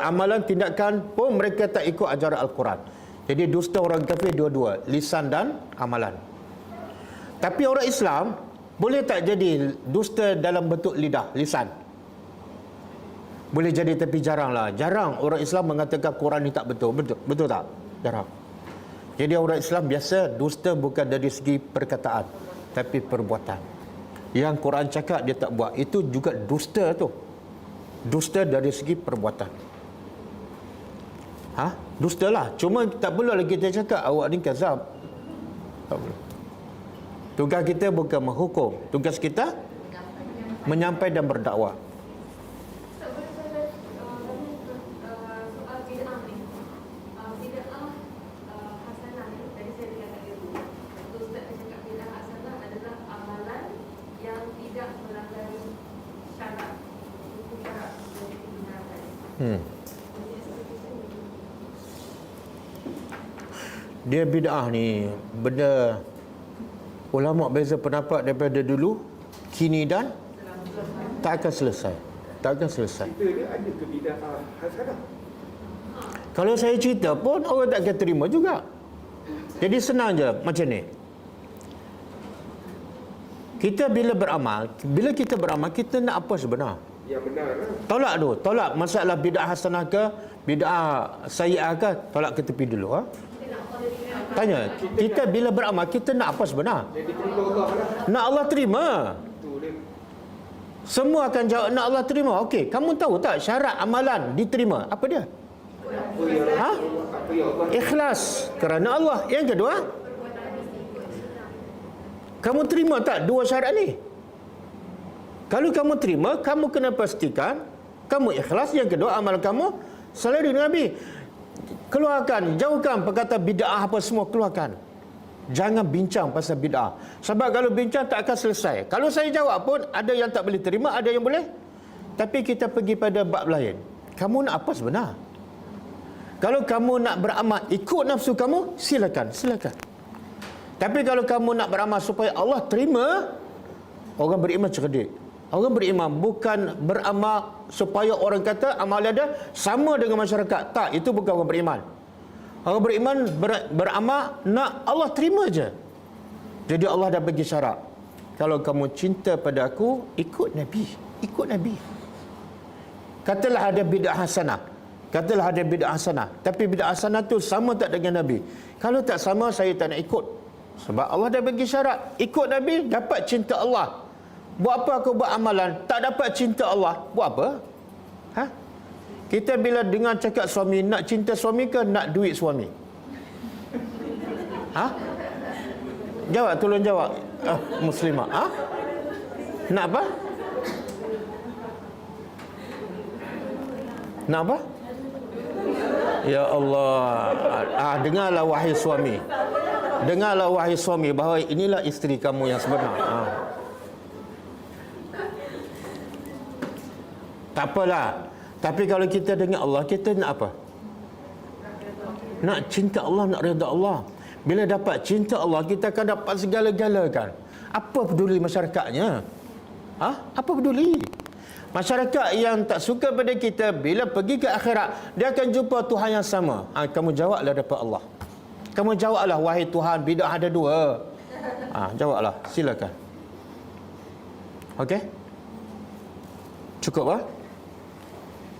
amalan, tindakan pun mereka tak ikut ajaran Al-Quran. Jadi dusta orang kafir dua-dua, lisan dan amalan. Tapi orang Islam boleh tak jadi dusta dalam bentuk lidah, lisan? Boleh jadi, tapi jaranglah. Jarang orang Islam mengatakan Quran ni tak betul. Betul tak? Jarang. Jadi orang Islam biasa dusta bukan dari segi perkataan, tapi perbuatan. Yang Quran cakap dia tak buat, itu juga dusta tu. Dusta dari segi perbuatan. Dusta lah. Cuma tak perlu lagi kita cakap awak ni kazab. Tak perlu. Tugas kita bukan menghukum. Tugas kita menyampaikan dan berdakwah. Dia bid'ah ni benda ulama beza pendapat daripada dulu, kini dan tak akan selesai. Tak akan selesai. Kita dia ada ke bid'ah hasanah? Kalau saya cerita pun orang tak akan terima juga. Jadi senang je macam ni. Kita bila kita beramal, kita nak apa sebenar? Yang benar lah. Tolak dulu, tolak masalah bid'ah hasanah ke, bid'ah sayyi'ah ke, tolak ke tepi dulu. Tanya, kita bila beramal, kita nak apa sebenar? Jadi terima Allah lah. Nak Allah terima. Itu dia. Semua akan jawab nak Allah terima. Okey, kamu tahu tak syarat amalan diterima? Apa dia? Apa yang Allah Ikhlas kerana Allah. Yang kedua, kamu terima tak dua syarat ni? Kalau kamu terima, kamu kena pastikan kamu ikhlas. Yang kedua, amalan kamu selalu dengan Nabi. Keluarkan, jauhkan perkataan bid'ah apa semua, keluarkan. Jangan bincang pasal bid'ah. Sebab kalau bincang tak akan selesai. Kalau saya jawab pun ada yang tak boleh terima, ada yang boleh. Tapi kita pergi pada bab lain. Kamu nak apa sebenar? Kalau kamu nak beramal ikut nafsu kamu, silakan. Tapi kalau kamu nak beramal supaya Allah terima, orang beriman cerdik. Orang beriman bukan beramal supaya orang kata amal dia sama dengan masyarakat. Tak, itu bukan orang beriman. Orang beriman beramal nak Allah terima je. Jadi Allah dah bagi syarat. Kalau kamu cinta pada aku, ikut Nabi. Ikut Nabi. Katalah ada bid'ah hasanah. Tapi bid'ah hasanah tu sama tak dengan Nabi? Kalau tak sama, saya tak nak ikut. Sebab Allah dah bagi syarat. Ikut Nabi, dapat cinta Allah. Buat apa kau buat amalan, tak dapat cinta Allah, buat apa? Ha? Kita bila dengar cakap suami, nak cinta suami ke nak duit suami? Ha? Jawab, tolong jawab. Muslimah. Ha? Nak apa? Nak apa? Ya Allah. Dengarlah wahai suami. Dengarlah wahai suami bahawa inilah isteri kamu yang sebenar. Tak apalah. Tapi kalau kita dengar Allah, kita nak apa? Nak cinta Allah, nak redha Allah. Bila dapat cinta Allah, kita akan dapat segala-gala kan. Apa peduli masyarakatnya? Apa peduli? Masyarakat yang tak suka pada kita, bila pergi ke akhirat, dia akan jumpa Tuhan yang sama. Kamu jawablah dapat Allah. Kamu jawablah, wahai Tuhan, bidah ada dua. Jawablah, silakan. Okey? Cukup lah?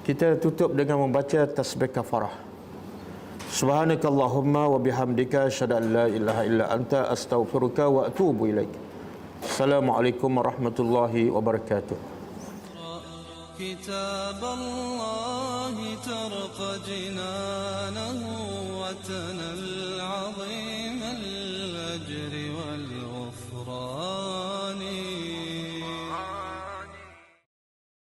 Kita tutup dengan membaca tasbih kafarah. Subhanakallahumma wa bihamdika asyhadu an la ilaha illa anta astaghfiruka wa atubu ilaik. Assalamualaikum warahmatullahi wabarakatuh. كتاب الله ترق جنانه وتنى العظيم